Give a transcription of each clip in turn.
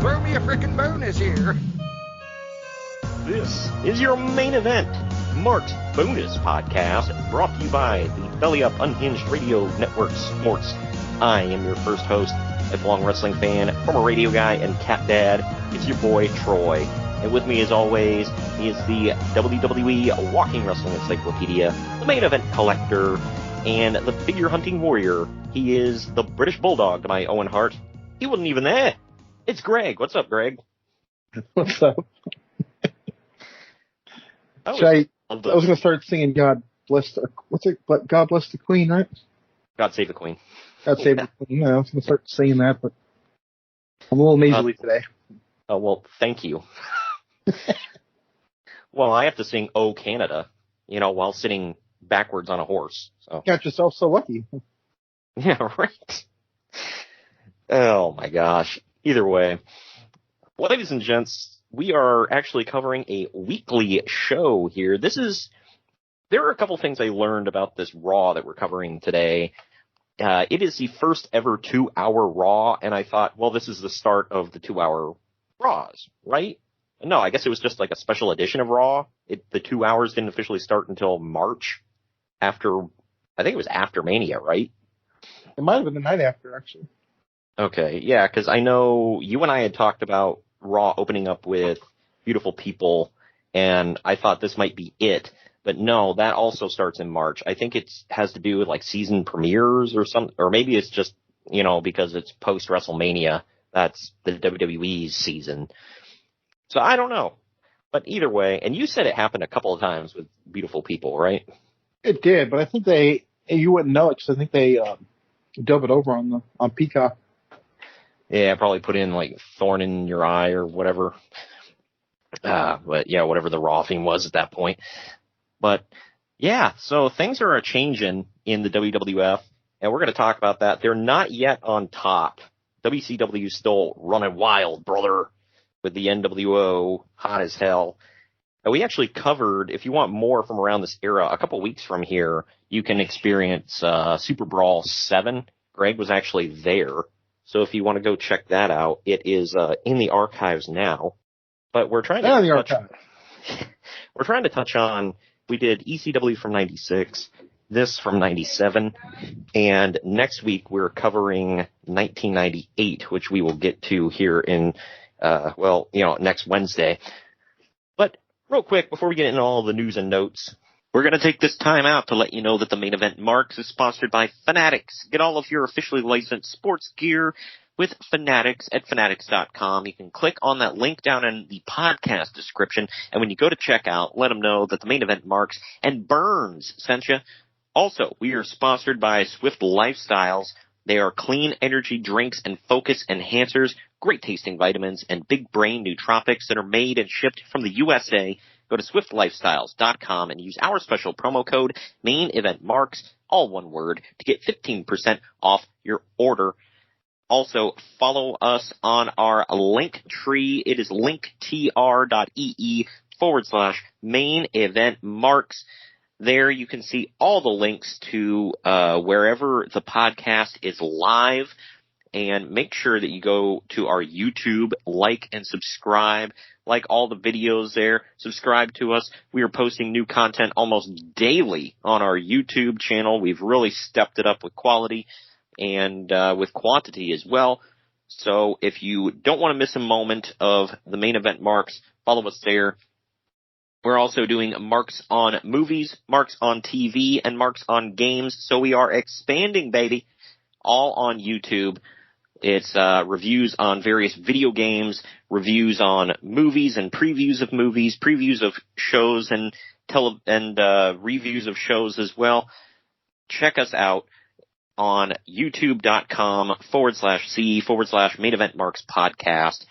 Throw me a frickin' bonus here. This is your main event, Mark's Bonus Podcast, brought to you by the Belly Up Unhinged Radio Network Sports. I am your first host, lifelong wrestling fan, former radio guy, and cat dad. It's your boy, Troy. And with me, as always, is the WWE Walking Wrestling Encyclopedia, the main event collector, and the figure hunting warrior. He is the British Bulldog to my Owen Hart. He wasn't even there. It's Greg. What's up, Greg? What's up? I was going to start singing God Bless the Queen, right? God Save the Queen. God Save the Queen. I was going to start singing that, but I'm a little nasally today. Oh, well, thank you. Well, I have to sing Oh Canada, while sitting backwards on a horse. So. Got yourself so lucky. Yeah, right. Oh, my gosh. Either way. Well, ladies and gents, we are actually covering a weekly show here. There are a couple things I learned about this Raw that we're covering today. It is the first ever 2-hour Raw, and I thought, well, this is the start of the 2-hour Raws, right? No, I guess it was just like a special edition of Raw. The 2 hours didn't officially start until March I think it was after Mania, right? It might have been the night after, actually. Okay, yeah, because I know you and I had talked about Raw opening up with Beautiful People, and I thought this might be it. But no, that also starts in March. I think it has to do with like season premieres or maybe it's just, because it's post WrestleMania. That's the WWE's season. So I don't know. But either way, and you said it happened a couple of times with Beautiful People, right? It did, but I think you wouldn't know it because I think they dub it over on Peacock. Yeah, probably put in like Thorn in Your Eye or whatever. But yeah, whatever the Raw theme was at that point. But yeah, so things are changing in the WWF, and we're going to talk about that. They're not yet on top. WCW still running wild, brother, with the NWO hot as hell. And we actually covered, if you want more from around this era, a couple weeks from here, you can experience Super Brawl 7. Greg was actually there. So if you want to go check that out, it is in the archives now. But we're trying to touch on, we did ECW from 96, this from 97, and next week we're covering 1998, which we will get to here in, next Wednesday. But real quick, before we get into all the news and notes, we're going to take this time out to let you know that the main event Marks is sponsored by Fanatics. Get all of your officially licensed sports gear with Fanatics at Fanatics.com. You can click on that link down in the podcast description, and when you go to checkout, let them know that the main event Marks and Burns sent you. Also, we are sponsored by Swift Lifestyles. They are clean energy drinks and focus enhancers, great tasting vitamins, and big brain nootropics that are made and shipped from the USA. Go to swiftlifestyles.com and use our special promo code MAINEVENTMARKS, all one word, to get 15% off your order. Also, follow us on our link tree. It is linktr.ee/main-event-marks. There you can see all the links to wherever the podcast is live. And make sure that you go to our YouTube, like and subscribe, like all the videos there, subscribe to us. We are posting new content almost daily on our YouTube channel. We've really stepped it up with quality and with quantity as well. So if you don't want to miss a moment of the main event Marks, follow us there. We're also doing Marks on movies, Marks on TV, and Marks on games. So we are expanding, baby, all on YouTube. It's reviews on various video games, reviews on movies and previews of movies, previews of shows and reviews of shows as well. Check us out on youtube.com/C/main event Marks podcast.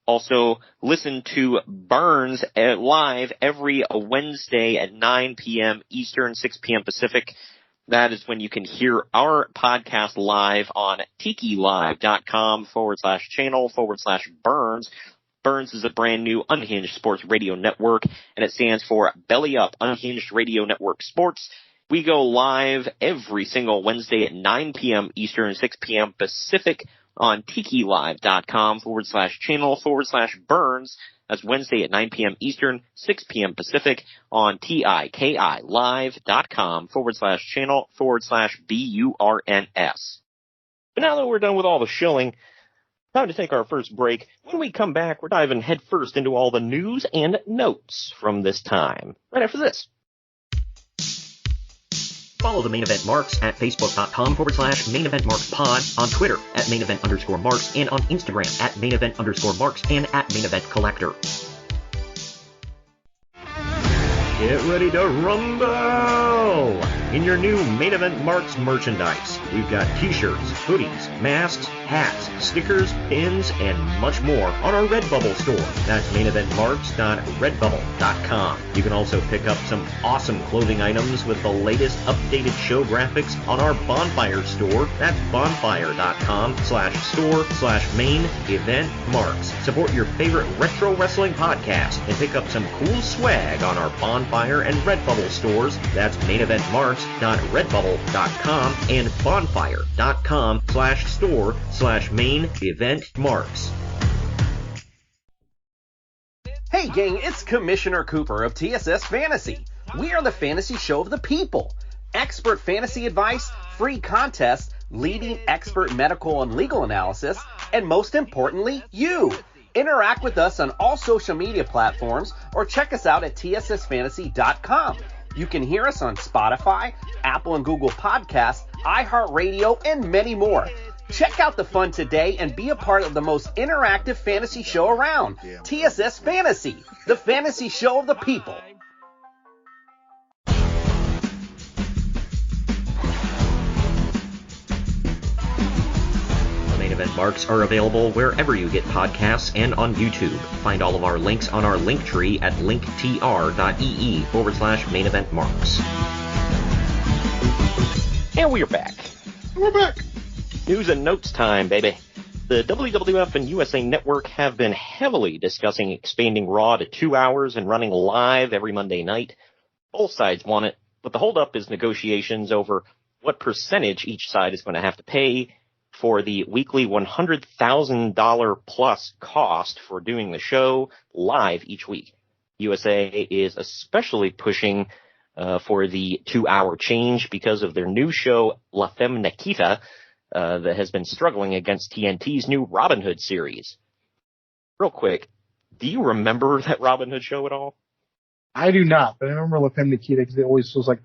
Also, listen to Burns live every Wednesday at 9 p.m. Eastern, 6 p.m. Pacific. That is when you can hear our podcast live on tikilive.com/channel/Burns. Burns is a brand new unhinged sports radio network, and it stands for Belly Up Unhinged Radio Network Sports. We go live every single Wednesday at 9 p.m. Eastern, 6 p.m. Pacific on tikilive.com/channel/Burns. That's Wednesday at 9 p.m. Eastern, 6 p.m. Pacific on tikilive.com/channel/BURNS. But now that we're done with all the shilling, time to take our first break. When we come back, we're diving headfirst into all the news and notes from this time. Right after this. Follow the Main Event Marks at Facebook.com/Main Event Marks Pod, on Twitter at Main Event _Marks, and on Instagram at Main Event _Marks and at Main Event Collector. Get ready to rumble in your new Main Event Marks merchandise. We've got t-shirts, hoodies, masks, hats, stickers, pins, and much more on our Redbubble store. That's maineventmarks.redbubble.com. You can also pick up some awesome clothing items with the latest updated show graphics on our Bonfire store. That's bonfire.com/store/main event marks. Support your favorite retro wrestling podcast and pick up some cool swag on our Bonfire and Redbubble stores. That's maineventmarks.redbubble.com and bonfire.com/store/main event marks. Hey gang, it's Commissioner Cooper of TSS Fantasy. We are the fantasy show of the people. Expert fantasy advice, free contests, leading expert medical and legal analysis, and most importantly, you. Interact with us on all social media platforms or check us out at tssfantasy.com. You can hear us on Spotify, Apple and Google Podcasts, iHeartRadio, and many more. Check out the fun today and be a part of the most interactive fantasy show around. TSS Fantasy, the fantasy show of the people. Main Event Marks are available wherever you get podcasts and on YouTube. Find all of our links on our link tree at linktr.ee/Main Event Marks. And we're back. We're back. News and notes time, baby. The WWF and USA Network have been heavily discussing expanding Raw to 2 hours and running live every Monday night. Both sides want it, but the holdup is negotiations over what percentage each side is going to have to pay for the weekly $100,000 plus cost for doing the show live each week. USA is especially pushing for the 2 hour change because of their new show, Lafon Nikita, that has been struggling against TNT's new Robin Hood series. Real quick, do you remember that Robin Hood show at all? I do not, but I remember Lafon Nikita because it always was like,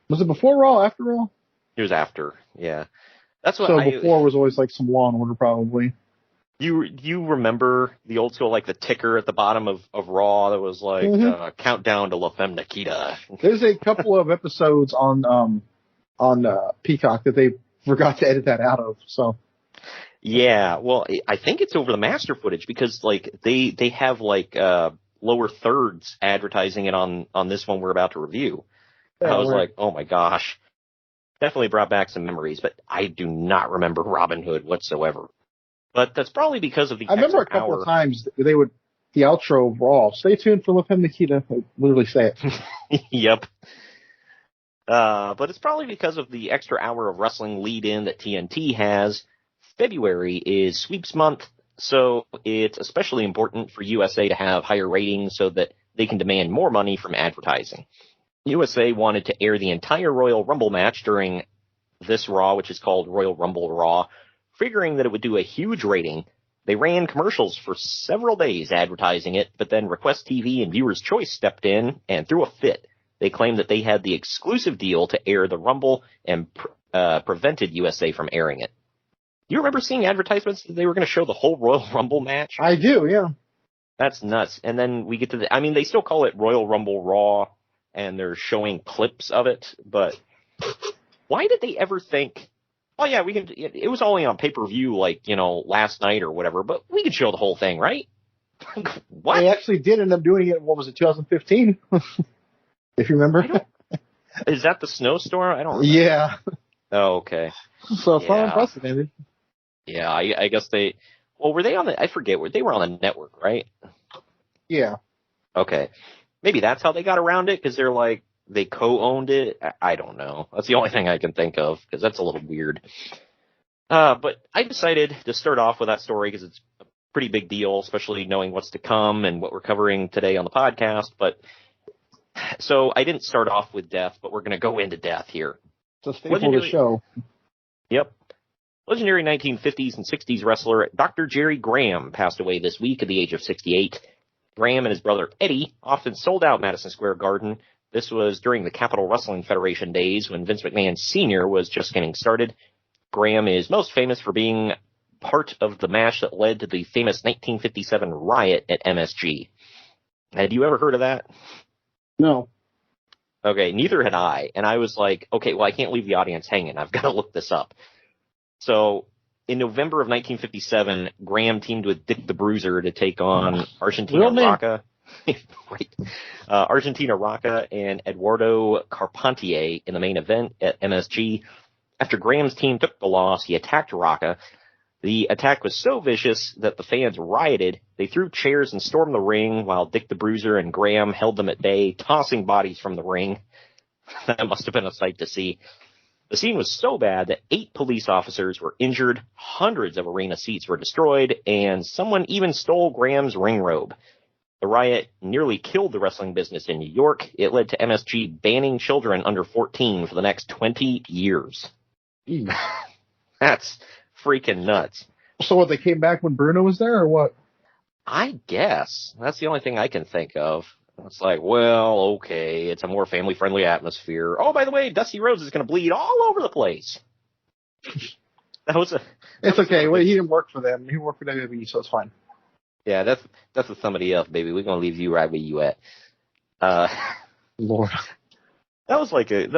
was it before Raw, after Raw? It was after, yeah. That's what. So before was always like some Law and Order, probably. You remember the old school, like the ticker at the bottom of Raw that was like countdown to Lafon Nikita. There's a couple of episodes on Peacock that they forgot to edit that out of. So. Yeah, well, I think it's over the master footage because like they have like lower thirds advertising it on this one we're about to review. Yeah, I was like, oh my gosh. Definitely brought back some memories, but I do not remember Robin Hood whatsoever. But that's probably because of the I remember a couple of times they would, the outro of Raw, stay tuned for Lafon Nikita, they literally say it. Yep. But it's probably because of the extra hour of wrestling lead-in that TNT has. February is sweeps month, so it's especially important for USA to have higher ratings so that they can demand more money from advertising. USA wanted to air the entire Royal Rumble match during this Raw, which is called Royal Rumble Raw, figuring that it would do a huge rating. They ran commercials for several days advertising it, but then Request TV and Viewers' Choice stepped in and threw a fit. They claimed that they had the exclusive deal to air the Rumble and prevented USA from airing it. Do you remember seeing advertisements that they were going to show the whole Royal Rumble match? I do, yeah. That's nuts. And then we get to they still call it Royal Rumble Raw, and they're showing clips of it, but why did they ever think, oh yeah, it was only on pay-per-view last night or whatever, but we could show the whole thing, right? What? They actually did end up doing it, what was it, 2015? If you remember. Is that the snowstorm? I don't remember. Yeah. Oh, okay. So it's not unprecedented. Yeah, I guess were they on I forget, they were on the network, right? Yeah. Okay. Maybe that's how they got around it, because they're like, they co-owned it. I don't know. That's the only thing I can think of, because that's a little weird. But I decided to start off with that story because it's a pretty big deal, especially knowing what's to come and what we're covering today on the podcast. But so I didn't start off with death, but we're going to go into death here. It's a staple of the show. Yep. Legendary 1950s and 60s wrestler Dr. Jerry Graham passed away this week at the age of 68. Graham and his brother Eddie often sold out Madison Square Garden. This was during the Capital Wrestling Federation days when Vince McMahon Sr. was just getting started. Graham is most famous for being part of the match that led to the famous 1957 riot at MSG. Had you ever heard of that? No. Okay, neither had I. And I was like, okay, well, I can't leave the audience hanging. I've got to look this up. So in November of 1957, Graham teamed with Dick the Bruiser to take on Argentina Rocca. Right. Argentina Rocca and Eduardo Carpentier in the main event at MSG. After Graham's team took the loss, he attacked Rocca. The attack was so vicious that the fans rioted. They threw chairs and stormed the ring while Dick the Bruiser and Graham held them at bay, tossing bodies from the ring. That must have been a sight to see. The scene was so bad that 8 police officers were injured, hundreds of arena seats were destroyed, and someone even stole Graham's ring robe. The riot nearly killed the wrestling business in New York. It led to MSG banning children under 14 for the next 20 years. That's freaking nuts. So what, they came back when Bruno was there, or what? I guess. That's the only thing I can think of. It's like, well, okay, it's a more family-friendly atmosphere. Oh, by the way, Dusty Rhodes is going to bleed all over the place. It's okay. Well, he didn't work for them. He worked for WWE, so it's fine. Yeah, that's with somebody else, baby. We're going to leave you right where you at. Lord. That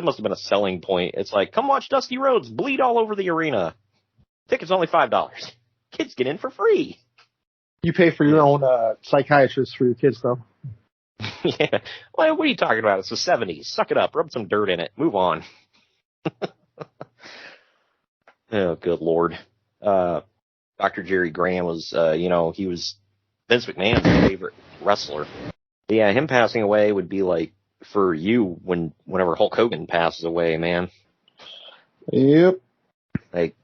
must have been a selling point. It's like, come watch Dusty Rhodes bleed all over the arena. Tickets only $5. Kids get in for free. You pay for your own psychiatrist for your kids, though. Yeah. Well, what are you talking about? It's the 70s. Suck it up. Rub some dirt in it. Move on. Oh, good Lord. Dr. Jerry Graham was, he was Vince McMahon's favorite wrestler. Yeah, him passing away would be like for you whenever Hulk Hogan passes away, man. Yep. Like,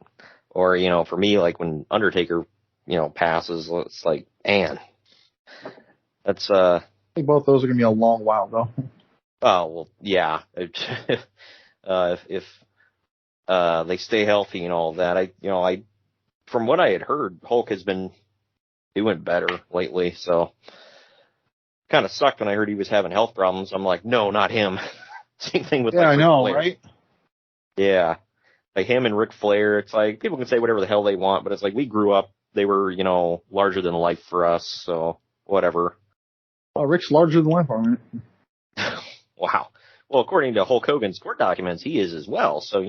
or, for me, like when Undertaker, passes, it's like, man, that's, I think both those are going to be a long while, though. Oh, well, yeah. If they stay healthy and all that, from what I had heard, Hulk has been doing better lately, so kind of sucked when I heard he was having health problems. I'm like, no, not him. Same thing with I know, Flair. right? Yeah. Like him and Ric Flair, it's like people can say whatever the hell they want, but it's like we grew up, they were, larger than life for us, so whatever. Oh, Rick's larger than life, aren't Wow. Well, according to Hulk Hogan's court documents, he is as well, so,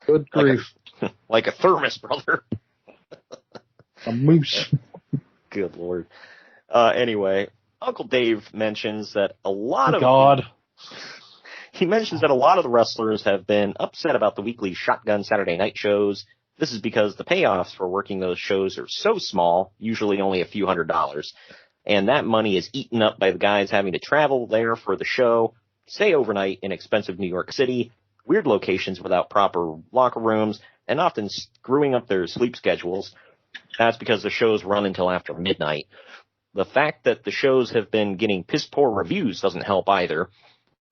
Good grief. Like a thermos, brother. A moose. Good Lord. Anyway, Uncle Dave mentions that he mentions that a lot of the wrestlers have been upset about the weekly Shotgun Saturday night shows. This is because the payoffs for working those shows are so small, usually only a few $100s, and that money is eaten up by the guys having to travel there for the show, stay overnight in expensive New York City, weird locations without proper locker rooms, and often screwing up their sleep schedules. That's because the shows run until after midnight. The fact that the shows have been getting piss-poor reviews doesn't help either.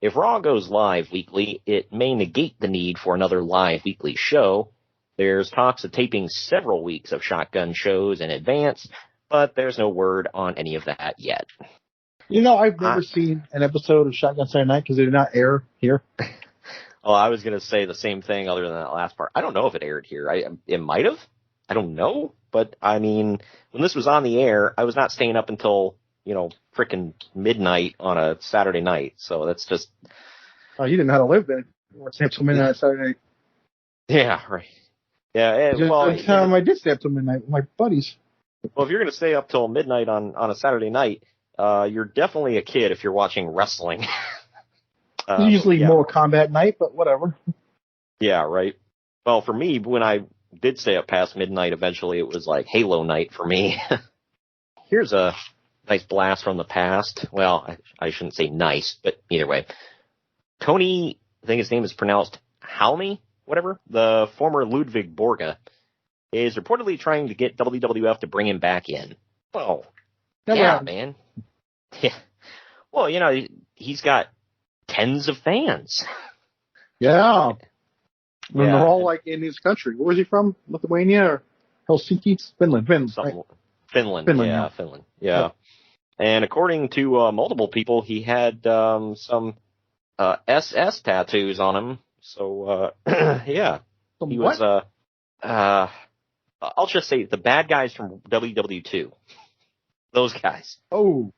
If Raw goes live weekly, it may negate the need for another live weekly show. There's talks of taping several weeks of Shotgun shows in advance, but there's no word on any of that yet. I've never seen an episode of Shotgun Saturday Night because they did not air here. Well, I was going to say the same thing other than that last part. I don't know if it aired here. It might have. I don't know. But, when this was on the air, I was not staying up until, frickin' midnight on a Saturday night. So that's just... Oh, you didn't know how to live then. You weren't staying up till midnight on Saturday night. Yeah, right. Yeah, the time I did stay up till midnight with my buddies. Well, if you're going to stay up till midnight on a Saturday night, you're definitely a kid if you're watching wrestling. Usually more combat night, but whatever. Yeah, right. Well, for me, when I did stay up past midnight, eventually it was like Halo night for me. Here's a nice blast from the past. Well, I shouldn't say nice, but either way. Tony, I think his name is pronounced Halmy, whatever, the former Ludwig Borga, is reportedly trying to get WWF to bring him back in. Well, yeah, man. Yeah. Well, you know, he's got tens of fans. Yeah. When they're all like in his country. Where is he from? Lithuania or Helsinki? Finland. Right? Finland. Yeah, Finland. Yeah. Yep. And according to multiple people, he had some SS tattoos on him. So, yeah. He was, I'll just say the bad guys from WW2. Those guys. Oh.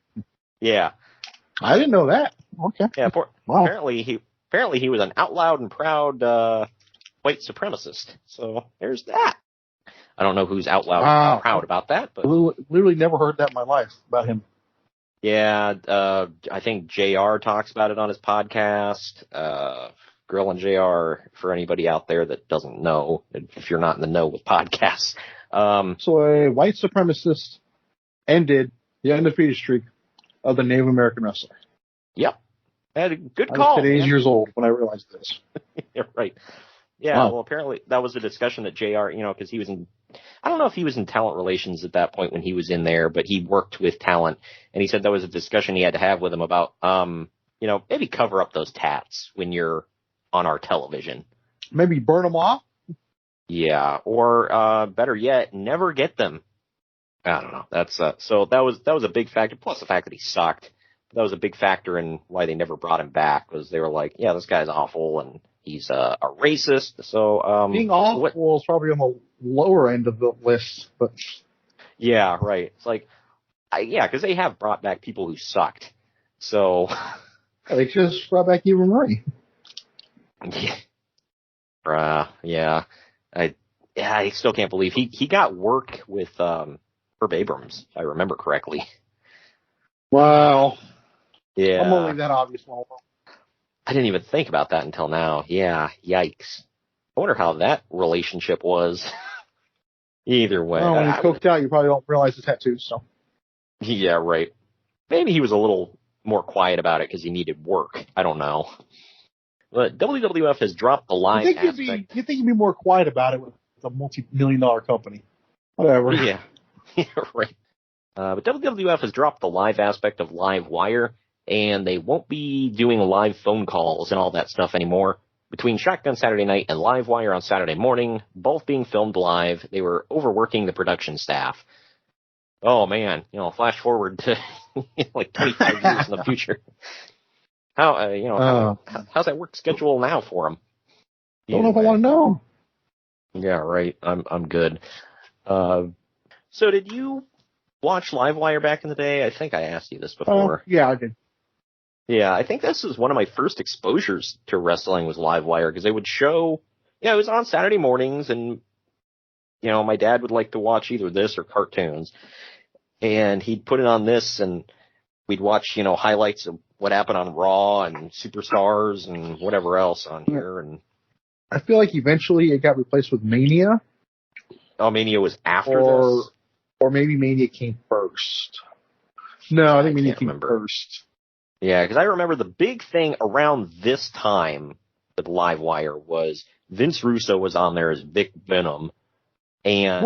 Yeah. I didn't know that. Okay. Yeah, wow. Apparently he was an out loud and proud white supremacist. So there's that. I don't know who's out loud and proud about that, but literally never heard that in my life about him. Yeah, I think JR talks about it on his podcast. Grill and JR, for anybody out there that doesn't know, if you're not in the know with podcasts. So a white supremacist ended the undefeated streak of the Native American wrestler. Yep. Had a good call. I was 8 years old when I realized this. Yeah, right. Yeah, wow. Well, apparently that was a discussion that JR, you know, because he was in, I don't know if he was in talent relations at that point when he was in there, but he worked with talent, and he said that was a discussion he had to have with him about, you know, maybe cover up those tats when you're on our television. Maybe burn them off? Yeah, or better yet, never get them. I don't know. That's so that was a big factor. Plus the fact that he sucked. That was a big factor in why they never brought him back. Was they were like, yeah, this guy's awful and he's a racist. So being awful is probably on the lower end of the list, but yeah, right. It's like, because they have brought back people who sucked. So they just brought back Eva Marie. Yeah. I still can't believe he got work with Herb Abrams, if I remember correctly. Wow. Yeah. I'm only that obvious. I didn't even think about that until now. Yeah. Yikes. I wonder how that relationship was. Either way. Well, when he's coked out, you probably don't realize the tattoos, so. Yeah, right. Maybe he was a little more quiet about it because he needed work. I don't know. But WWF has dropped the live aspect. You think you'd be more quiet about it with a multi-million-dollar company. Whatever. Yeah. Yeah, right. But WWF has dropped the live aspect of Live Wire, and they won't be doing live phone calls and all that stuff anymore. Between Shotgun Saturday Night and Live Wire on Saturday morning, both being filmed live, they were overworking the production staff. Oh, man. You know, flash forward to like 25 years in the future. How's that work schedule now for them? Don't know if I want to know. Yeah, right. I'm good. So did you watch Livewire back in the day? I think I asked you this before. Yeah, I did. Yeah, I think this was one of my first exposures to wrestling was Livewire because they would show, it was on Saturday mornings and, my dad would like to watch either this or cartoons and he'd put it on this and we'd watch, highlights of what happened on Raw and Superstars and whatever else on here. And I feel like eventually it got replaced with Mania. Oh, Mania was after this? Or maybe Mania came first. No, I think Mania came first. Yeah, because I remember the big thing around this time with Livewire was Vince Russo was on there as Vic Venom. And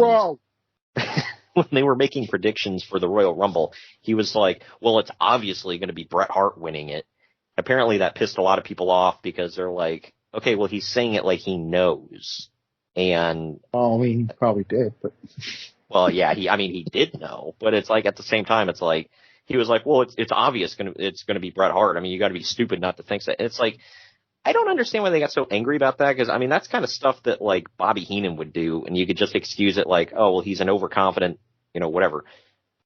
when they were making predictions for the Royal Rumble, he was like, well, it's obviously going to be Bret Hart winning it. Apparently that pissed a lot of people off because they're like, okay, well, he's saying it like he knows. And he probably did, but well, yeah, he did know, but it's like at the same time, it's like he was like, well, it's obvious it's gonna be Bret Hart. I mean, you got to be stupid not to think so. It's like I don't understand why they got so angry about that because that's kind of stuff that like Bobby Heenan would do, and you could just excuse it like, oh, well, he's an overconfident, whatever.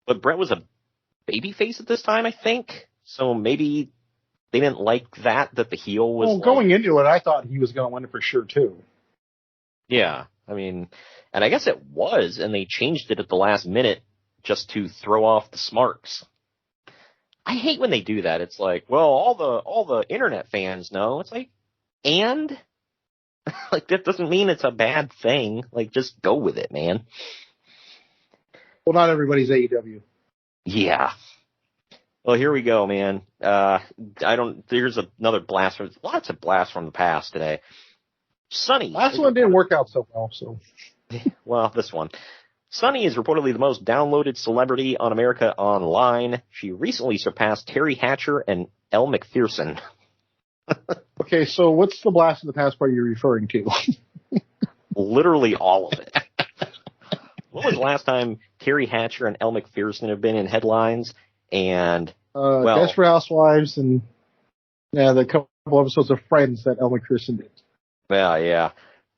But Bret was a babyface at this time, I think, so maybe they didn't like that the heel was. Well, going into it, I thought he was going to win it for sure too. Yeah, and I guess it was, and they changed it at the last minute just to throw off the smarks. I hate when they do that. It's like, well, all the internet fans know. It's like, and like that doesn't mean it's a bad thing. Like, just go with it, man. Well, not everybody's AEW. Yeah, Well, here we go, man. There's another blast from, lots of blasts from the past today. Sunny. Last one didn't work out so well, so. Well, this one. Sunny is reportedly the most downloaded celebrity on America Online. She recently surpassed Terry Hatcher and Elle Macpherson. Okay, so what's the blast in the past part you're referring to? Literally all of it. When was the last time Terry Hatcher and Elle Macpherson have been in headlines? And, Desperate Housewives and, the couple episodes of Friends that Elle Macpherson did. Well, yeah.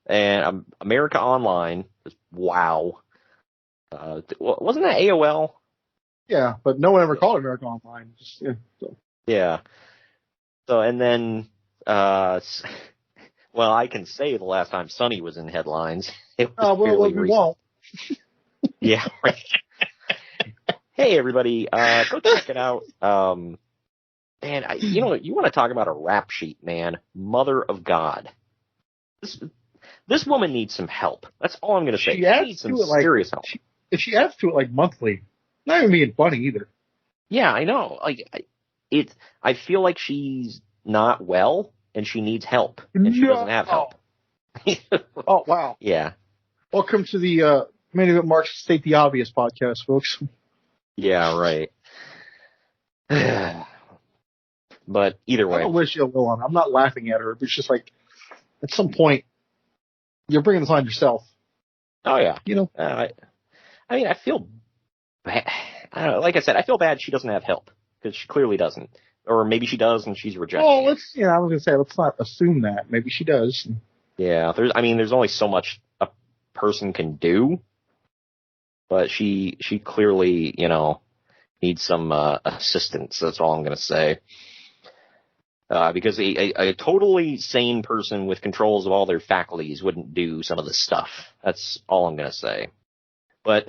And America Online, wow. Wasn't that AOL? Yeah, but no one ever called it America Online. Yeah. So, and then, well, I can say the last time Sunny was in headlines. It was fairly we recent. won't. Yeah, right. Hey, everybody, go check it out. Man, you want to talk about a rap sheet, man. Mother of God. This woman needs some help. That's all I'm going to say. She needs some serious help. If she adds to it monthly, not even being funny either. Yeah, I know. I feel like she's not well and she needs help, and she doesn't have help. Oh wow. Yeah. Welcome to the Many of It Marks State the Obvious podcast, folks. Yeah, right. But either way. I don't wish you ill on. I'm not laughing at her. It's just like, at some point, you're bringing this on yourself. Oh, yeah. I feel bad. I don't know, like I said, I feel bad she doesn't have help, because she clearly doesn't. Or maybe she does and she's rejected. Oh, I was going to say, let's not assume that. Maybe she does. Yeah, there's only so much a person can do. But she clearly, needs some assistance. That's all I'm going to say. Because a totally sane person with controls of all their faculties wouldn't do some of this stuff. That's all I'm going to say. But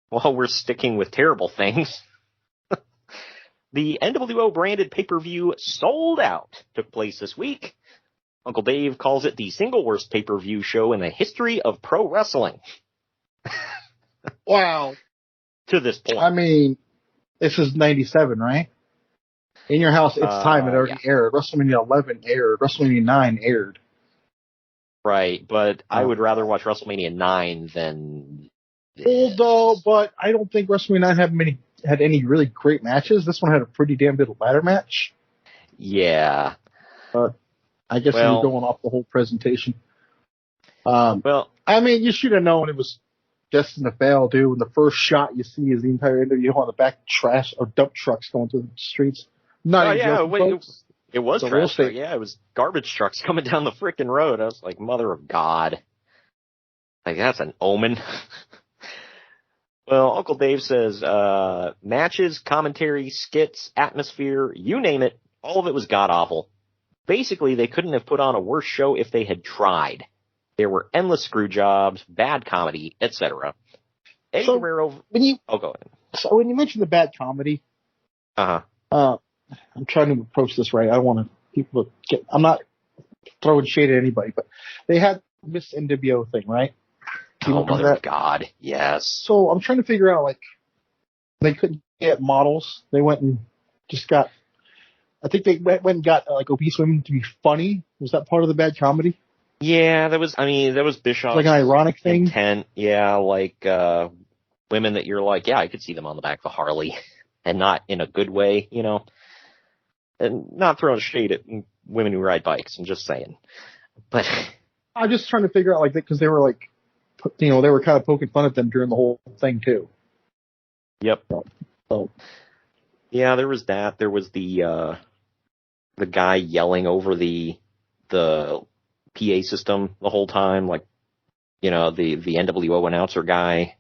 while we're sticking with terrible things, the NWO branded pay-per-view Sold Out took place this week. Uncle Dave calls it the single worst pay-per-view show in the history of pro wrestling. Wow. To this point. I mean, this is 97, right? In Your House, It's Time. It already aired. WrestleMania 11 aired. WrestleMania 9 aired. Right, but I would rather watch WrestleMania 9 than this. Although, but I don't think WrestleMania 9 had any really great matches. This one had a pretty damn good ladder match. Yeah. But I guess you're going off the whole presentation. I mean, you should have known it was destined to fail, dude. When the first shot you see is the entire interview on the back trash or dump trucks going through the streets. It was trash. Yeah, it was garbage trucks coming down the frickin' road. I was like, mother of God. Like, that's an omen. Well, Uncle Dave says, matches, commentary, skits, atmosphere, you name it, all of it was god-awful. Basically, they couldn't have put on a worse show if they had tried. There were endless screw jobs, bad comedy, etc. Go ahead. So when you mention the bad comedy, I'm trying to approach this right. I don't want people to get. I'm not throwing shade at anybody, but they had this NWO thing, right? Oh, mother of God, yes. So I'm trying to figure out, like, they couldn't get models. They went and just got. I think they went and got obese women to be funny. Was that part of the bad comedy? Yeah, that was Bischoff's like an ironic thing. Intent. Yeah, like women that you're like, yeah, I could see them on the back of a Harley, and not in a good way, and not throwing shade at women who ride bikes. I'm just saying. But I'm just trying to figure out, like, because they were like, they were kind of poking fun at them during the whole thing too. Yep. So. Yeah, there was that. There was the guy yelling over the PA system the whole time, like, the NWO announcer guy.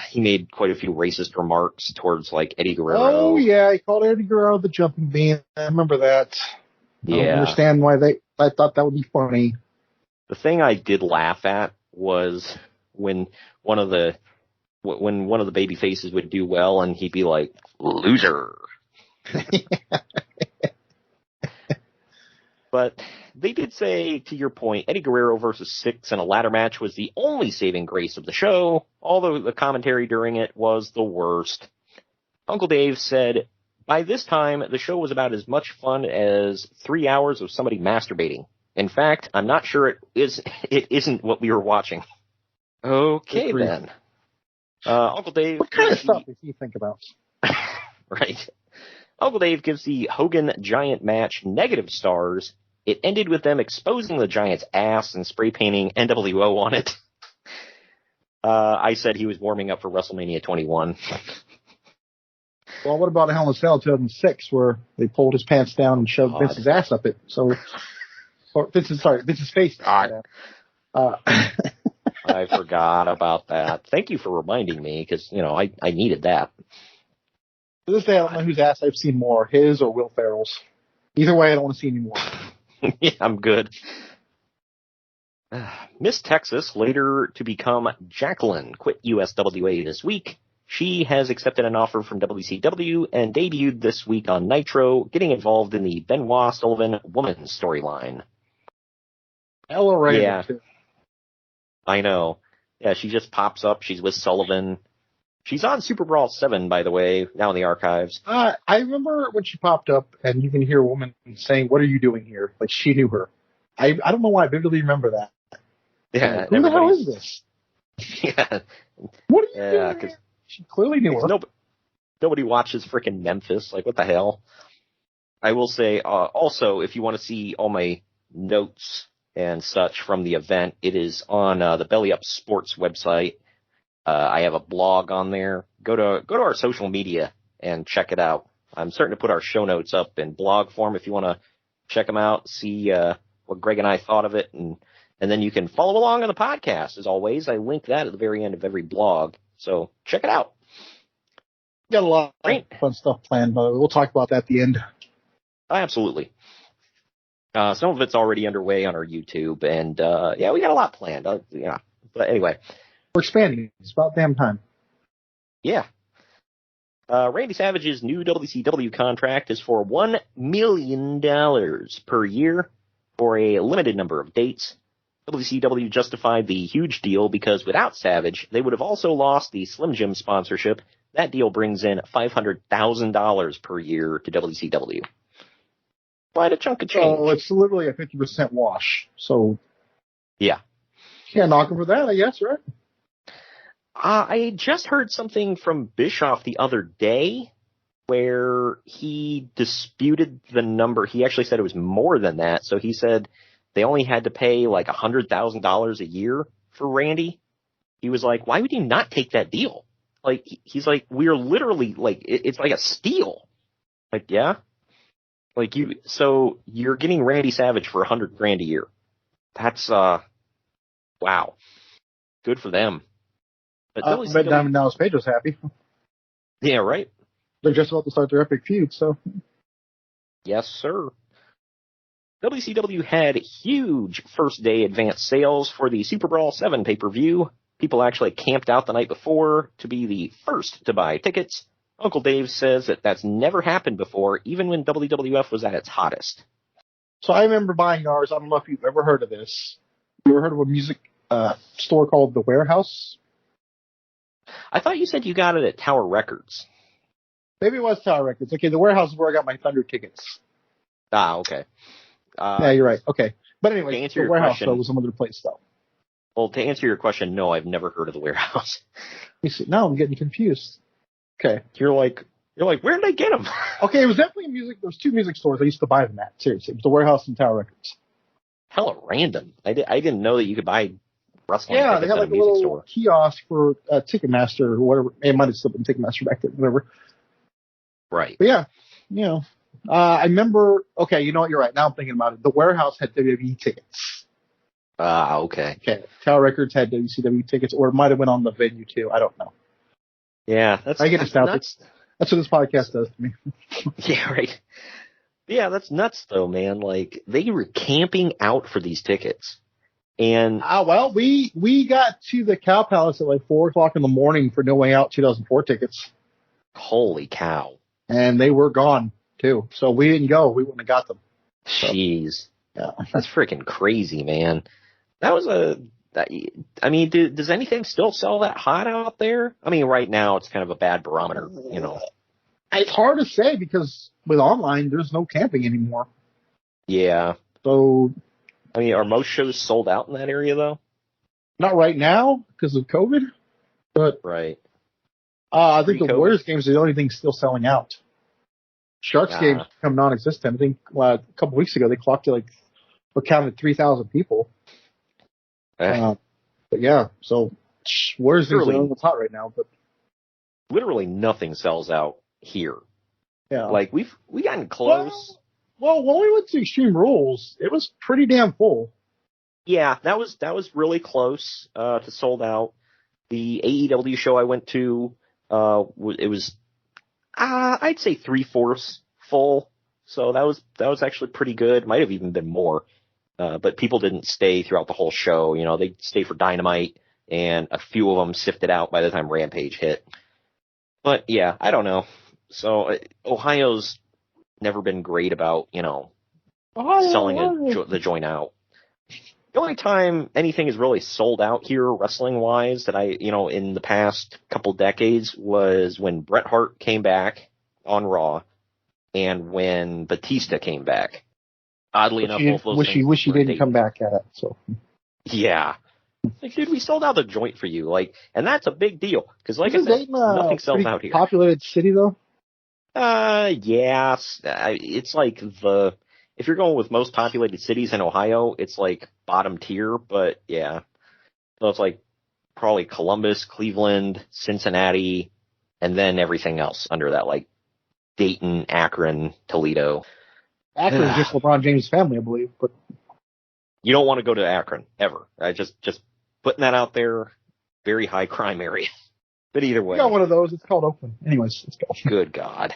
He made quite a few racist remarks towards, like, Eddie Guerrero. Oh, yeah, he called Eddie Guerrero the jumping bean. I remember that. Yeah. I don't understand why I thought that would be funny. The thing I did laugh at was when one of the baby faces would do well and he'd be like, loser. But they did say, to your point, Eddie Guerrero versus Syxx in a ladder match was the only saving grace of the show, although the commentary during it was the worst. Uncle Dave said, by this time, the show was about as much fun as 3 hours of somebody masturbating. In fact, I'm not sure it isn't what we were watching. Okay, then. Uncle Dave... What kind of stuff does he think about? Right. Uncle Dave gives the Hogan Giant match negative stars. It ended with them exposing the Giant's ass and spray painting NWO on it. I said he was warming up for WrestleMania 21. Well, what about Hell in a Cell 2006, where they pulled his pants down and shoved Vince's ass up it? So, or Vince's face. I forgot about that. Thank you for reminding me, because, I needed that. To this day, I don't know whose ass I've seen more, his or Will Ferrell's. Either way, I don't want to see any more. Yeah, I'm good. Miss Texas, later to become Jacqueline, quit USWA this week. She has accepted an offer from WCW and debuted this week on Nitro, getting involved in the Benoit Sullivan woman's storyline. Ella Ray. Yeah, I know. Yeah, she just pops up. She's with Sullivan. She's on Super Brawl 7, by the way, now in the archives. I remember when she popped up, and you can hear a woman saying, "What are you doing here?" Like, she knew her. I don't know why I vividly remember that. Yeah. Who the hell is this? Yeah. What are you doing? Because she clearly knew her. Nobody watches frickin' Memphis. Like, what the hell? I will say, also, if you want to see all my notes and such from the event, it is on the Belly Up Sports website. I have a blog on there. Go to our social media and check it out. I'm starting to put our show notes up in blog form if you want to check them out, see what Greg and I thought of it, and then you can follow along on the podcast. As always, I link that at the very end of every blog, so check it out. Got a lot of fun stuff planned, but we'll talk about that at the end. Absolutely. Some of it's already underway on our YouTube, and yeah, we got a lot planned. Yeah, but anyway. We're expanding. It's about damn time. Yeah. Randy Savage's new WCW contract is for $1 million per year for a limited number of dates. WCW justified the huge deal because without Savage, they would have also lost the Slim Jim sponsorship. That deal brings in $500,000 per year to WCW. Quite a chunk of change. Oh, it's literally a 50% wash. So, yeah. Can't knock him for that, I guess, right? I just heard something from Bischoff the other day where he disputed the number. He actually said it was more than that. So he said they only had to pay like $100,000 a year for Randy. He was like, why would you not take that deal? Like, he's like, we're literally like, it's like a steal. Like, yeah. Like so you're getting Randy Savage for $100,000 a year. That's, wow. Good for them. But I bet Diamond Dallas Page was happy. Yeah, right. They're just about to start their epic feud, so. Yes, sir. WCW had huge first day advance sales for the Super Brawl 7 pay-per-view. People actually camped out the night before to be the first to buy tickets. Uncle Dave says that that's never happened before, even when WWF was at its hottest. So I remember buying ours. I don't know if you've ever heard of this. You ever heard of a music store called The Warehouse? I thought you said you got it at Tower Records. Maybe it was Tower Records. Okay, The Warehouse is where I got my Thunder tickets. Ah, okay. Yeah, you're right. Okay. But anyway, The Warehouse though, was some other place, though. Well, to answer your question, no, I've never heard of The Warehouse. You see, now I'm getting confused. Okay. You're like, where did I get them? Okay, it was definitely music. There was two music stores I used to buy them at. Seriously, it was The Warehouse and Tower Records. Hella random. I didn't know that you could buy wrestling. Yeah, they had like a little store. Kiosk for Ticketmaster or whatever. It might have still been Ticketmaster back then, whatever. Right. But yeah, I remember. Okay, you know what? You're right. Now I'm thinking about it. The Warehouse had WWE tickets. Okay. Okay. Tower Records had WCW tickets, or it might have went on the venue too. I don't know. Yeah, I get nuts. That's what this podcast does to me. Yeah, right. Yeah, that's nuts though, man. Like, they were camping out for these tickets. And well, we got to the Cow Palace at like 4:00 in the morning for No Way Out 2004 tickets. Holy cow! And they were gone too, so we didn't go. We wouldn't have got them. Jeez, yeah, that's freaking crazy, man. That was I mean, does anything still sell that hot out there? I mean, right now it's kind of a bad barometer, you know. It's hard to say because with online, there's no camping anymore. Yeah. So, I mean, are most shows sold out in that area though? Not right now because of COVID, but right. I think the Warriors games are the only thing still selling out. Sharks games become non-existent. I think a couple weeks ago they clocked counted 3,000 people. But yeah, so Warriors games are the only one's hot right now. But literally nothing sells out here. Yeah, like we gotten close. Well, when we went to Extreme Rules, it was pretty damn full. Yeah, that was really close to sold out. The AEW show I went to, it was I'd say 3/4 full. So that was actually pretty good. Might have even been more. But people didn't stay throughout the whole show. You know, they'd stay for Dynamite, and a few of them sifted out by the time Rampage hit. But yeah, I don't know. So Ohio's never been great about, selling the joint out. The only time anything is really sold out here wrestling-wise that in the past couple decades was when Bret Hart came back on Raw and when Batista came back. Oddly enough, both those things. Wish he didn't come back at it. So. Yeah. Like, dude, we sold out the joint for you. And that's a big deal. Because I said, nothing sells out here. Populated city, though? Yeah. It's like if you're going with most populated cities in Ohio, it's like bottom tier, but yeah. So it's like probably Columbus, Cleveland, Cincinnati, and then everything else under that, like Dayton, Akron, Toledo. Akron is just LeBron James' family, I believe, but you don't want to go to Akron ever. Just putting that out there. Very high crime area. But either way, we got one of those. It's called Oakland. Anyways, let's go. Good God.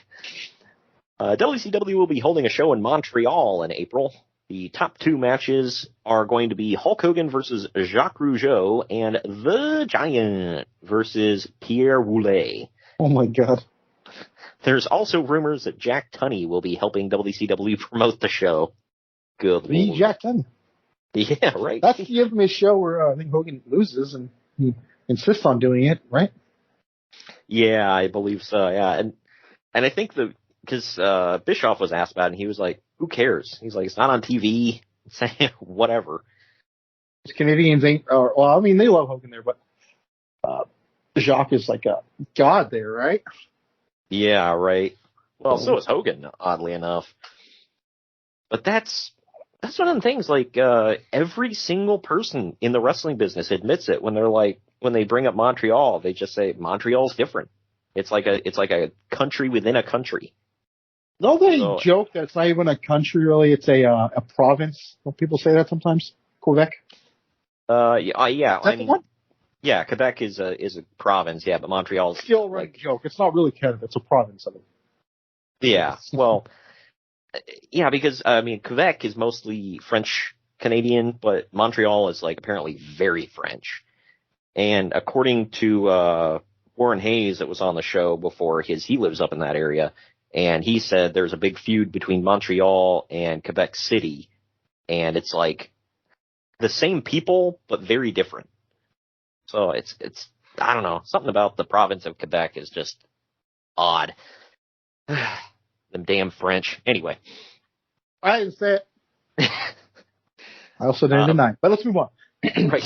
WCW will be holding a show in Montreal in April. The top 2 matches are going to be Hulk Hogan versus Jacques Rougeau and The Giant versus Pierre Woulet. Oh my God. There's also rumors that Jack Tunney will be helping WCW promote the show. Good Lord. Jack Tunney. Yeah, right. That's the infamous show where I think Hogan loses and he insists on doing it, right? Yeah, I believe so. Yeah, and I think because Bischoff was asked about it, and he was like, "Who cares?" He's like, "It's not on TV." Whatever. Canadians ain't. Well, I mean, they love Hogan there, but Jacques is like a god there, right? Yeah, right. Well, so is Hogan, oddly enough. But that's one of the things. Like every single person in the wrestling business admits it when they bring up Montreal, they just say Montreal's different. It's like a country within a country. No, they joke that it's not even a country really. It's a province. Don't people say that sometimes? Quebec. Yeah. I mean, yeah, Quebec is a province. Yeah, but Montreal's still right. Joke. It's not really Canada. It's a province of it. Yeah. Well. Yeah, because I mean, Quebec is mostly French Canadian, but Montreal is apparently very French. And according to Warren Hayes, that was on the show before, he lives up in that area, and he said there's a big feud between Montreal and Quebec City, and it's like the same people but very different. So it's I don't know, something about the province of Quebec is just odd. Them damn French. Anyway. I didn't say it. I also didn't deny. But let's move on. Right.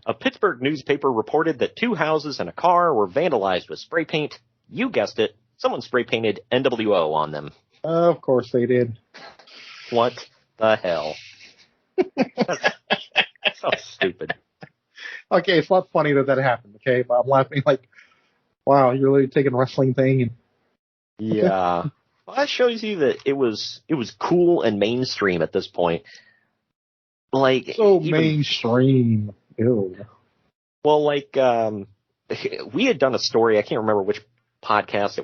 A Pittsburgh newspaper reported that 2 houses and a car were vandalized with spray paint. You guessed it. Someone spray painted NWO on them. Of course they did. What the hell? That's so stupid. Okay, it's not funny that happened, okay? But I'm laughing like, wow, you're really taking a wrestling thing and... Yeah. Well, that shows you that it was cool and mainstream at this point. Mainstream. Ew. Well, we had done a story. I can't remember which podcast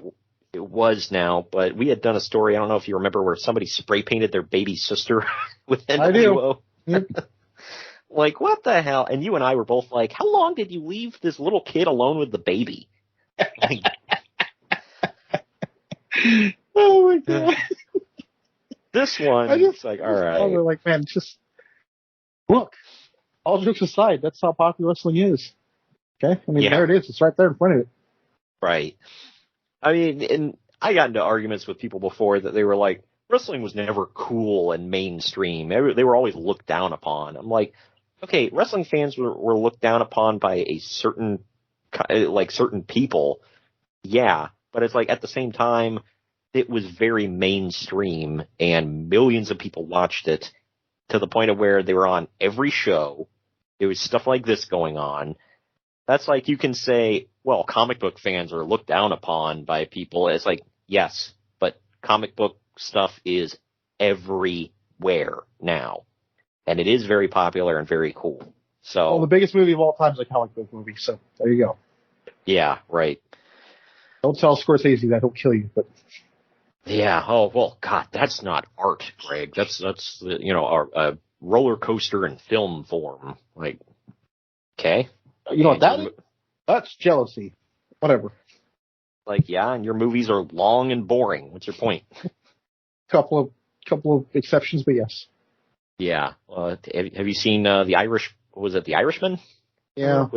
it was now, but we had done a story. I don't know if you remember, where somebody spray painted their baby sister with NWO. I do. Yep. What the hell? And you and I were both like, how long did you leave this little kid alone with the baby? Oh my God. This one, it's all right. We're like, man, just look. All jokes aside, that's how popular wrestling is. Okay? I mean, There it is. It's right there in front of it. Right. I mean, and I got into arguments with people before that they were like, wrestling was never cool and mainstream. They were always looked down upon. I'm like, okay, wrestling fans were looked down upon by a certain people. Yeah, but it's like at the same time, it was very mainstream and millions of people watched it to the point of where they were on every show. There was stuff like this going on. That's like you can say, well, comic book fans are looked down upon by people. It's like, yes, but comic book stuff is everywhere now. And it is very popular and very cool. So, well, the biggest movie of all time is a comic book movie, so there you go. Yeah, right. Don't tell Scorsese that, he'll kill you, but... Yeah, oh, well, God, that's not art, Greg. That's a roller coaster in film form. Like, okay. You know what that is? That's jealousy. Whatever. Like, yeah, and your movies are long and boring. What's your point? Couple of exceptions, but yes. Yeah. Have you seen The Irish? Was it The Irishman? Yeah.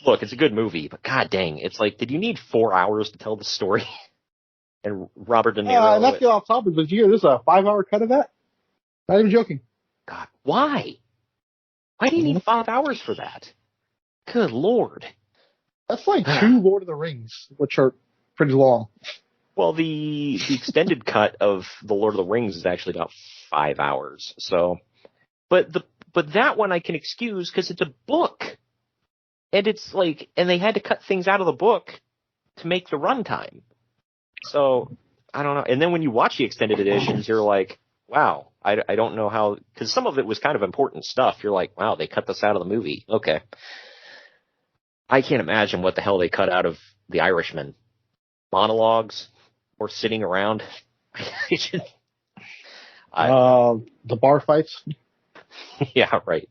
Look, it's a good movie, but god dang, it's like, did you need 4 hours to tell the story? And Robert De Niro. Not to get off topic, but did you hear this is a 5-hour cut of that? Not even joking. God, why? Why do you need 5 hours for that? Good Lord. That's like 2 Lord of the Rings, which are pretty long. Well, the extended cut of the Lord of the Rings is actually about 5 hours. So, but that one I can excuse because it's a book, and it's like, and they had to cut things out of the book to make the runtime. So I don't know. And then when you watch the extended editions, you're like, wow, I don't know how, because some of it was kind of important stuff. You're like, wow, they cut this out of the movie. Okay. I can't imagine what the hell they cut out of The Irishman. Monologues or sitting around. The bar fights. Yeah, right.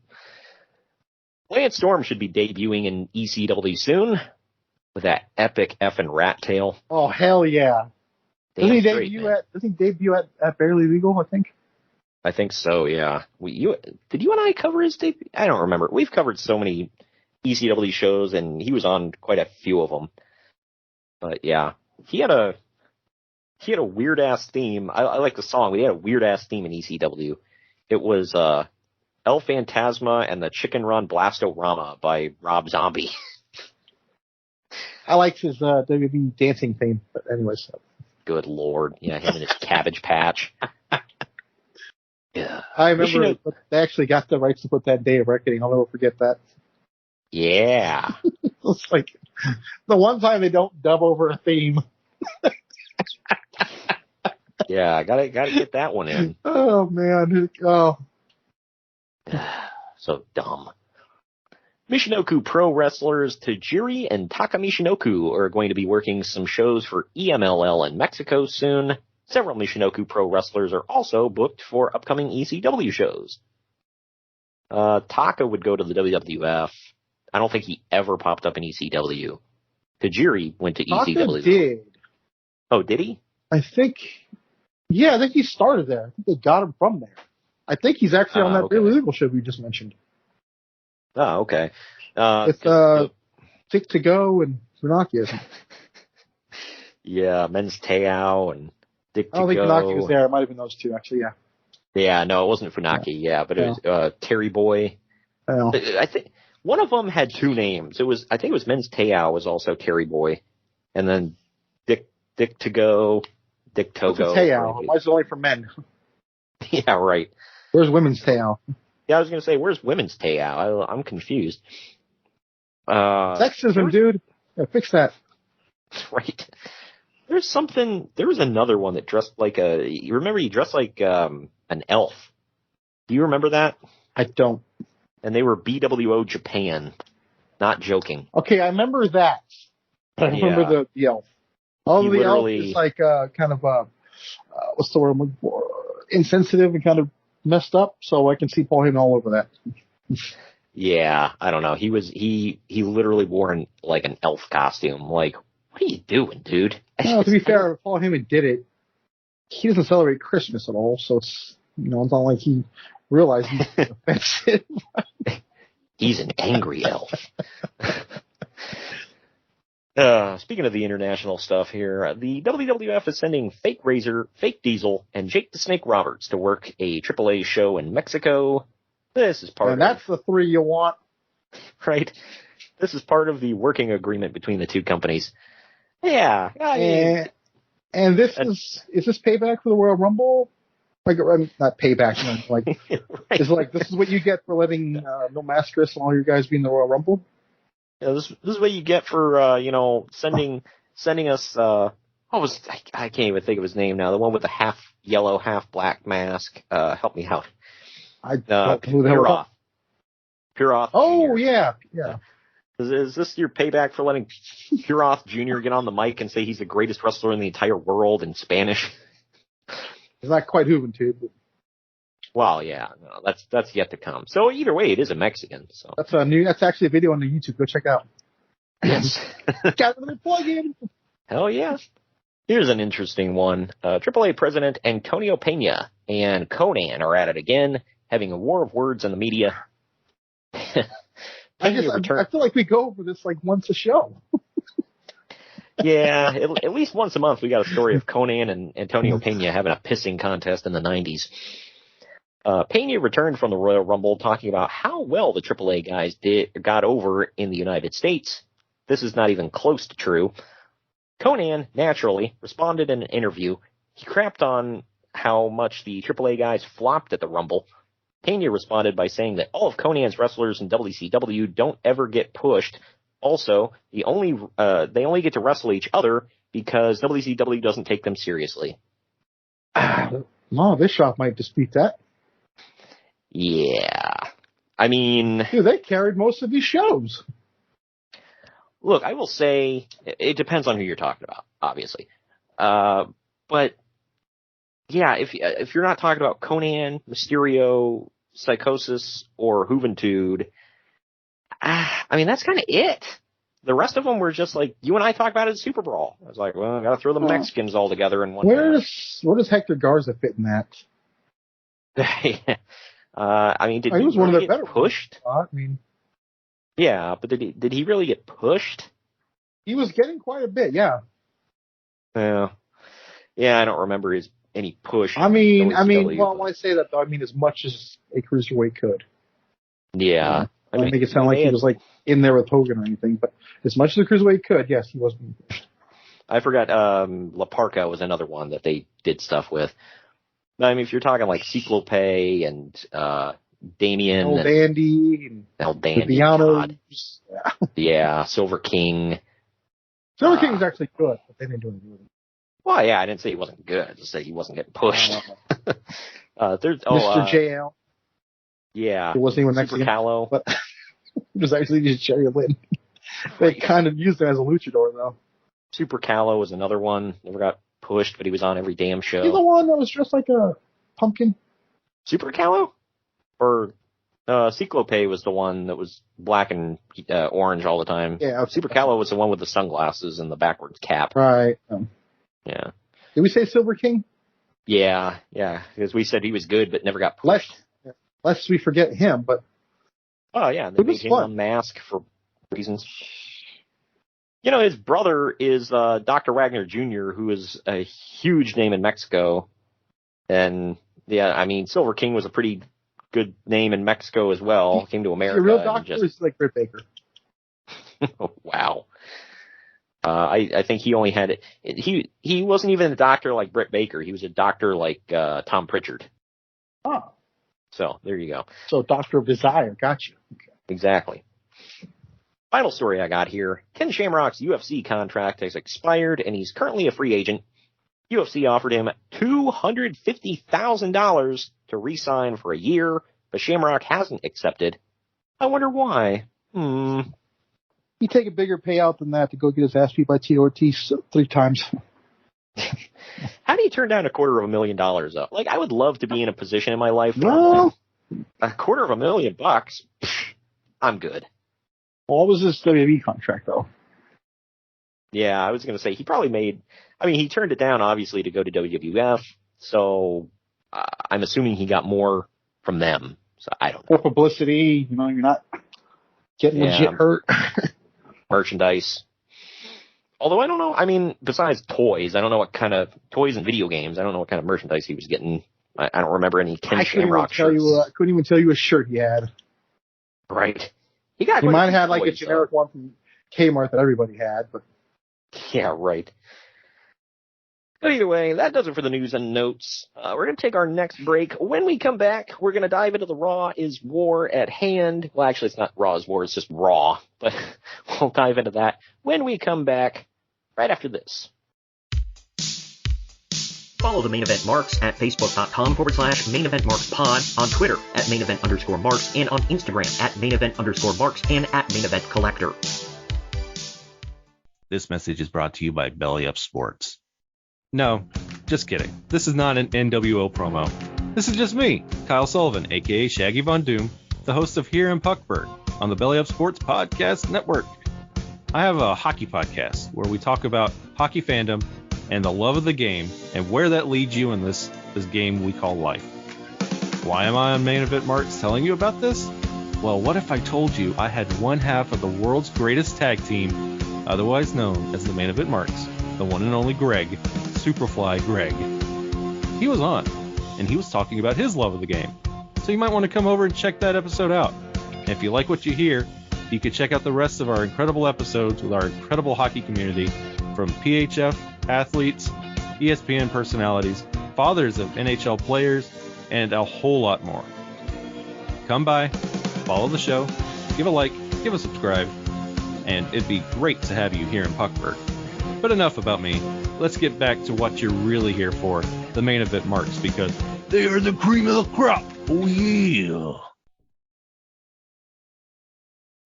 Lance Storm should be debuting in ECW soon with that epic effing rat tail. Oh, hell yeah. Doesn't he debut at Barely Legal, I think? I think so, yeah. Did you and I cover his debut? I don't remember. We've covered so many ECW shows, and he was on quite a few of them. But yeah, he had a weird ass theme. I like the song, but he had a weird ass theme in ECW. It was El Phantasma and the Chicken Run Blastorama by Rob Zombie. I liked his WWE dancing theme, but anyways. Good Lord. Yeah, him and his Cabbage Patch. Yeah. I remember they actually got the rights to put that Day of Reckoning. I'll never forget that. Yeah. It's like the one time they don't dub over a theme. Yeah, gotta get that one in. Oh man. Oh. So dumb. Michinoku Pro wrestlers Tajiri and Taka Michinoku are going to be working some shows for EMLL in Mexico soon. Several Michinoku Pro wrestlers are also booked for upcoming ECW shows. Taka would go to the WWF. I don't think he ever popped up in ECW. Tajiri went to Taka ECW. Did. Oh, did he? I think he started there. I think they got him from there. I think he's actually on that Barely Legal show we just mentioned. Oh, okay. With Dick to Go and Funaki. Yeah, Men's Teao and Dick to Go. I don't think Funaki was there. It might have been those two, actually, yeah. Yeah, no, it wasn't Funaki, but it was Terry Boy. Yeah. I think one of them had two names. I think it was Men's Teao was also Terry Boy. And then Dick to Go, Dick Togo. Teao. Why is it only for men? Yeah, right. Where's Women's Teao? Yeah, I was going to say, where's Women's Teao? I'm confused. Sexism, dude. Yeah, fix that. Right. There was another one that dressed like you remember he dressed like an elf. Do you remember that? I don't. And they were BWO Japan. Not joking. Okay, I remember that. I remember the elf. Oh, the elf is like kind of what's the word I'm looking for? Insensitive and kind of messed up, so I can see Paul Heyman all over that. Yeah, I don't know. He literally wore an elf costume. Like, what are you doing, dude? No, to be fair, if Paul Heyman did it, he doesn't celebrate Christmas at all, so it's it's not like he realized he's offensive. He's an angry elf. Speaking of the international stuff here, the WWF is sending Fake Razor, Fake Diesel, and Jake the Snake Roberts to work a AAA show in Mexico. This is part and that's the three you want. Right. This is part of the working agreement between the two companies. Yeah. I mean, and this is this payback for the Royal Rumble? Like, not payback, like, right. It's like, this is what you get for letting No Mascaras and all your guys be in the Royal Rumble? Yeah, this is what you get for, sending us, I can't even think of his name now, the one with the half yellow, half black mask. Help me out. I don't know who the hell. Puroth. Oh, Jr. yeah. Is this your payback for letting Puroth Jr. get on the mic and say he's the greatest wrestler in the entire world in Spanish? It's not quite Juventud. But... Well, yeah, no, that's yet to come. So either way, it is a Mexican. So that's actually a video on the YouTube. Go check out. Yes. Got another plug-in. Hell yeah. Here's an interesting one. AAA President Antonio Pena and Conan are at it again, having a war of words in the media. I feel like we go over this like once a show. Yeah, at least once a month we got a story of Conan and Antonio Pena having a pissing contest in the 90s. Pena returned from the Royal Rumble talking about how well the AAA guys got over in the United States. This is not even close to true. Conan, naturally, responded in an interview. He crapped on how much the AAA guys flopped at the Rumble. Pena responded by saying that all of Conan's wrestlers in WCW don't ever get pushed. Also, they only get to wrestle each other because WCW doesn't take them seriously. No, Bischoff might dispute that. Yeah. I mean... Dude, they carried most of these shows. Look, I will say, it depends on who you're talking about, obviously. But, yeah, if you're not talking about Conan, Mysterio, Psychosis, or Juventud, I mean, that's kind of it. The rest of them were just like, you and I talked about it at Super Brawl. I was like, well, I gotta throw the Mexicans all together in one. Where does Hector Garza fit in that? I mean, did he was really one of the better pushed? I mean, yeah, but did he really get pushed? He was getting quite a bit, yeah. Yeah, I don't remember any push. I mean, well, when I say that, though, I mean as much as a cruiserweight could. Yeah. I don't make it sound like he was like in there with Hogan or anything, but as much as a cruiserweight could, yes, he was being pushed. I forgot La Parca was another one that they did stuff with. I mean, if you're talking like Cyclope and Damien, El Dandy, yeah, Silver King. Silver King was actually good, but they didn't do anything with him. Well, yeah, I didn't say he wasn't good. I just said he wasn't getting pushed. There's Mr. JL. Yeah, it wasn't even Super Callow, but it was actually just Jerry Lynn. They kind of used him as a luchador, though. Super Callow was another one. Never got pushed, but he was on every damn show. He's the one that was dressed like a pumpkin. Super Callow? Or Cyclope was the one that was black and orange all the time. Yeah. Super Callow was the one with the sunglasses and the backwards cap. Right. Yeah. Did we say Silver King? Yeah. Because we said he was good, but never got pushed. Lest we forget him, but... Oh, yeah. They made him unmask for reasons. You know, his brother is Dr. Wagner Jr., who is a huge name in Mexico. And, yeah, I mean, Silver King was a pretty good name in Mexico as well. Came to America. The real doctor is like Britt Baker. Wow. I think he only had... He wasn't even a doctor like Britt Baker. He was a doctor like Tom Pritchard. Oh. So, there you go. So, Doctor of Desire. Gotcha. Okay. Exactly. Final story I got here. Ken Shamrock's UFC contract has expired, and he's currently a free agent. UFC offered him $250,000 to re-sign for a year, but Shamrock hasn't accepted. I wonder why. He'd take a bigger payout than that to go get his ass beat by Tito Ortiz 3 times. How do you turn down $250,000 though? Like, I would love to be in a position in my life where $250,000. I'm good. What was his WWE contract though? Yeah, I was going to say he probably made. I mean, he turned it down obviously to go to WWF, so I'm assuming he got more from them. So I don't know. For publicity, you're not getting legit hurt. Merchandise. Although I don't know, I mean, besides toys, I don't know what kind of toys and video games, I don't know what kind of merchandise he was getting. I don't remember any Ken Shamrock shirts. I couldn't even tell you a shirt he had. Right. He might have had like a generic one from Kmart that everybody had, but. Yeah, right. But either way, that does it for the news and notes. We're going to take our next break. When we come back, we're going to dive into the Raw is War at hand. Well, actually, it's not Raw is War, it's just Raw. But we'll dive into that when we come back right after this. Follow the Main Event Marks at Facebook.com/Main Event Marks Pod, on Twitter at Main Event _Marks, and on Instagram at Main Event _Marks and at Main Event Collector. This message is brought to you by Belly Up Sports. No, just kidding. This is not an NWO promo. This is just me, Kyle Sullivan, aka Shaggy Von Doom, the host of Here in Puckburg on the Belly Up Sports Podcast Network. I have a hockey podcast where we talk about hockey fandom and the love of the game and where that leads you in this game we call life. Why am I on Main Event Marks telling you about this? Well, what if I told you I had one half of the world's greatest tag team, otherwise known as the Main Event Marks, the one and only Greg, Superfly Greg. He was on, and he was talking about his love of the game. So you might want to come over and check that episode out. And if you like what you hear, you can check out the rest of our incredible episodes with our incredible hockey community, from PHF athletes, ESPN personalities, fathers of NHL players, and a whole lot more. Come by, follow the show, give a like, give a subscribe, and it'd be great to have you here in Puckburg. But enough about me. Let's get back to what you're really here for, the Main Event Marks, because they are the cream of the crop. Oh, yeah.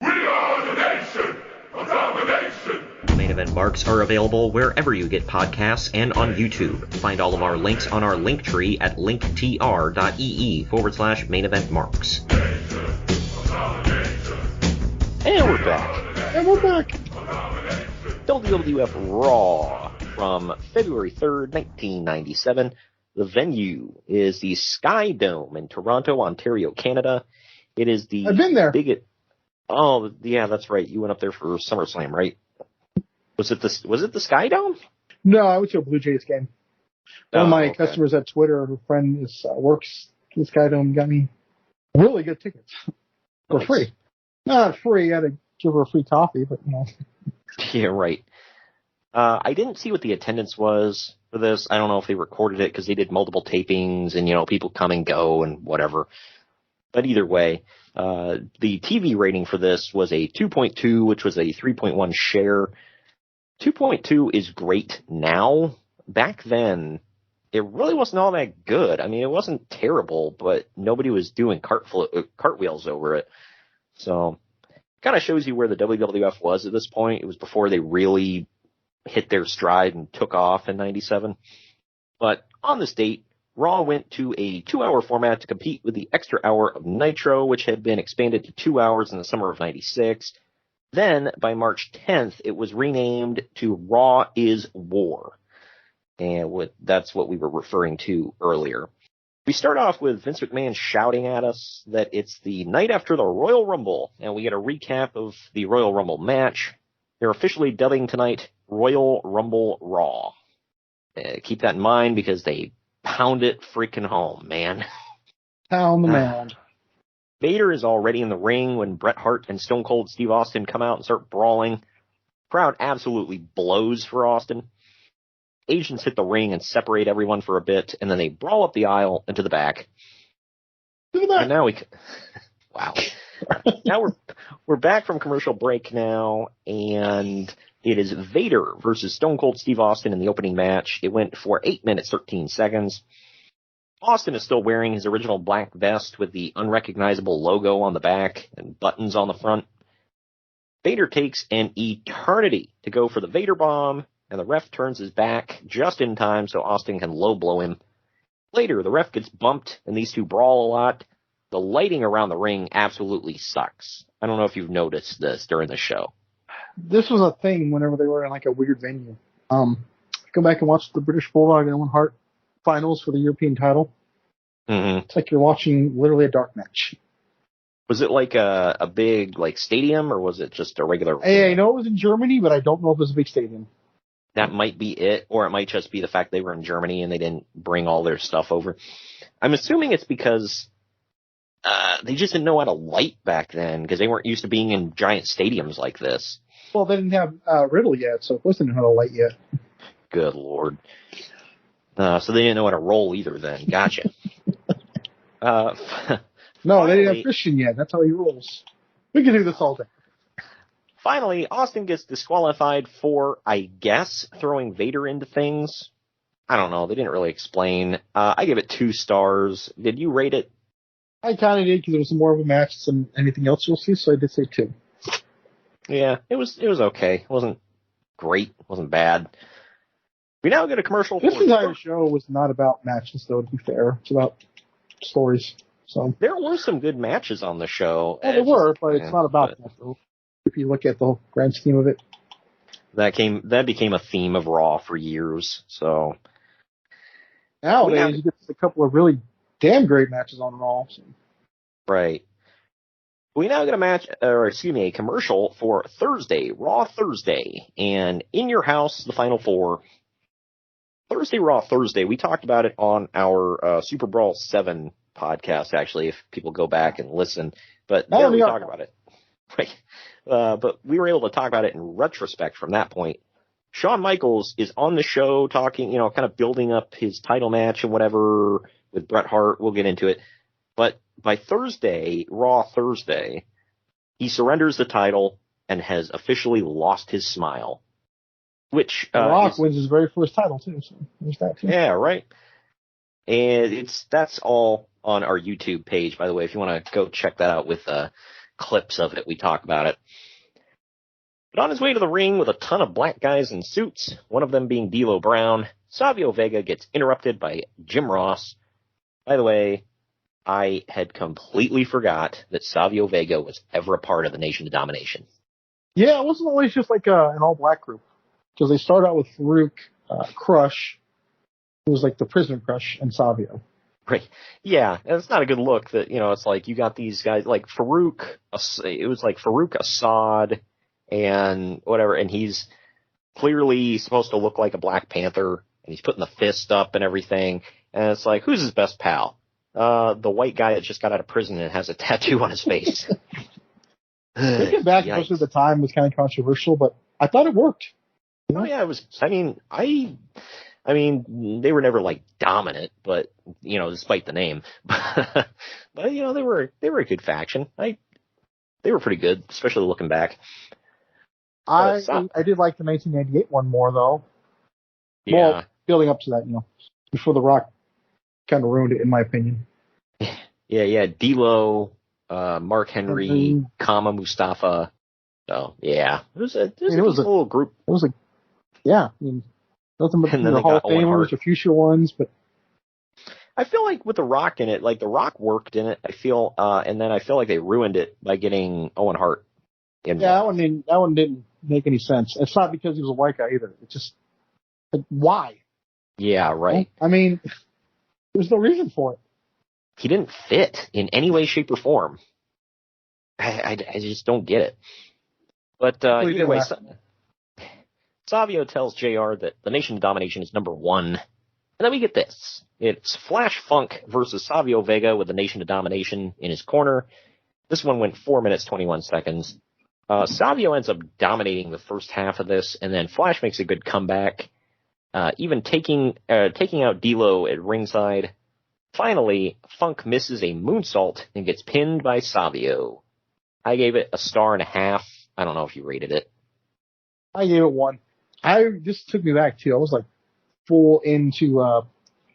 We are the Nation of Domination. Main Event Marks are available wherever you get podcasts and on YouTube. Find all of our links on our link tree at linktr.ee/Main Event Marks. And we're back. WWF Raw from February 3rd, 1997. The venue is the Sky Dome in Toronto, Ontario, Canada. It is the I've been there. biggest. Oh, yeah, that's right. You went up there for SummerSlam, right? Was it the Sky Dome? No, I went to a Blue Jays game. One of my customers at Twitter, her friend works in the Sky Dome, got me really good tickets for free. Not free. I had to give her a free coffee, but you know. Yeah, right. I didn't see what the attendance was for this. I don't know if they recorded it because they did multiple tapings and, you know, people come and go and whatever. But either way, the TV rating for this was a 2.2, which was a 3.1 share. 2.2 is great now. Back then, it really wasn't all that good. I mean, it wasn't terrible, but nobody was doing cartwheels over it. So kind of shows you where the WWF was at this point. It was before they really hit their stride and took off in 97. But on this date, Raw went to a 2-hour format to compete with the extra hour of Nitro, which had been expanded to 2 hours in the summer of 96. Then, by March 10th, it was renamed to Raw is War. And that's what we were referring to earlier. We start off with Vince McMahon shouting at us that it's the night after the Royal Rumble, and we get a recap of the Royal Rumble match. They're officially dubbing tonight Royal Rumble Raw. Keep that in mind because they pound it freaking home, man. Pound the mound. Vader is already in the ring when Bret Hart and Stone Cold Steve Austin come out and start brawling. Crowd absolutely blows for Austin. Agents hit the ring and separate everyone for a bit, and then they brawl up the aisle into the back. And now wow. Now we're back from commercial break now, and it is Vader versus Stone Cold Steve Austin in the opening match. It went for 8 minutes, 13 seconds. Austin is still wearing his original black vest with the unrecognizable logo on the back and buttons on the front. Vader takes an eternity to go for the Vader bomb, and the ref turns his back just in time so Austin can low blow him. Later, the ref gets bumped, and these two brawl a lot. The lighting around the ring absolutely sucks. I don't know if you've noticed this during the show. This was a thing whenever they were in like a weird venue. Go back and watch the British Bulldog and Owen Hart finals for the European title. Mm-hmm. It's like you're watching literally a dark match. Was it like a big like stadium, or was it just a regular? Hey, I know it was in Germany, but I don't know if it was a big stadium. that might be it, or it might just be the fact they were in Germany and they didn't bring all their stuff over. I'm assuming it's because they just didn't know how to light back then because they weren't used to being in giant stadiums like this. Well, they didn't have Riddle yet, so it wasn't how to light yet. Good Lord. So they didn't know how to roll either then. Gotcha. No, finally, they didn't have Christian yet. That's how he rolls. We can do this all day. Finally, Austin gets disqualified for, I guess, throwing Vader into things. I don't know. They didn't really explain. I give it 2 stars. Did you rate it? I kind of did because it was more of a match than anything else you'll see, so I did say 2. Yeah, it was okay. It wasn't great. It wasn't bad. We now get a commercial. This entire show was not about matches, though, to be fair. It's about stories. So there were some good matches on the show. Well, there were, but it's not about that, though. If you look at the whole grand scheme of it. That became a theme of Raw for years, so. Nowadays, you get a couple of really damn great matches on Raw. So. Right. We now get a commercial for Thursday, Raw Thursday, and In Your House, the Final 4. Thursday, Raw Thursday, we talked about it on our Super Brawl 7 podcast, actually, if people go back and listen. But there we talk about it. Right. But we were able to talk about it in retrospect from that point. Shawn Michaels is on the show talking, kind of building up his title match and whatever with Bret Hart. We'll get into it. But by Thursday, Raw Thursday, he surrenders the title and has officially lost his smile. Which The Rock wins his very first title, too. So there's that, too. Yeah, right. And that's all on our YouTube page, by the way, if you want to go check that out with clips of it. We talk about it. But on his way to the ring with a ton of black guys in suits, one of them being D'Lo Brown, Savio Vega gets interrupted by Jim Ross. By the way, I had completely forgot that Savio Vega was ever a part of the Nation of Domination. Yeah, it wasn't always just like an all-black group. Because they start out with Faarooq, Crush, who was like the Prisoner Crush, and Savio. Right. Yeah, and it's not a good look that, it's like you got these guys like Faarooq, it was like Faarooq Assad and whatever, and he's clearly supposed to look like a Black Panther, and he's putting the fist up and everything, and it's like, who's his best pal? The white guy that just got out of prison and has a tattoo on his face. Looking back, most of the time was kind of controversial, but I thought it worked. Oh yeah, it was. I mean, they were never like dominant, but despite the name, but they were a good faction. They were pretty good, especially looking back. I did like the 1998 one more though. Yeah. Well, building up to that, before The Rock kind of ruined it, in my opinion. Yeah. D'Lo, Mark Henry, Kama Mustafa. So yeah, it was a little group. It was nothing but the Hall of Famers or future ones, but I feel like with The Rock in it, like The Rock worked in it, I feel, and then I feel like they ruined it by getting Owen Hart involved. Yeah, that one didn't make any sense. It's not because he was a white guy either. It's just, why? Yeah, right. I mean, there's no reason for it. He didn't fit in any way, shape, or form. I just don't get it. But either way, Savio tells JR that the Nation of Domination is number 1. And then we get this. It's Flash Funk versus Savio Vega with the Nation of Domination in his corner. This one went 4 minutes, 21 seconds. Savio ends up dominating the first half of this, and then Flash makes a good comeback, even taking out D'Lo at ringside. Finally, Funk misses a moonsault and gets pinned by Savio. I gave it 1.5 stars. I don't know if you rated it. I gave it 1. This took me back too. I was like full into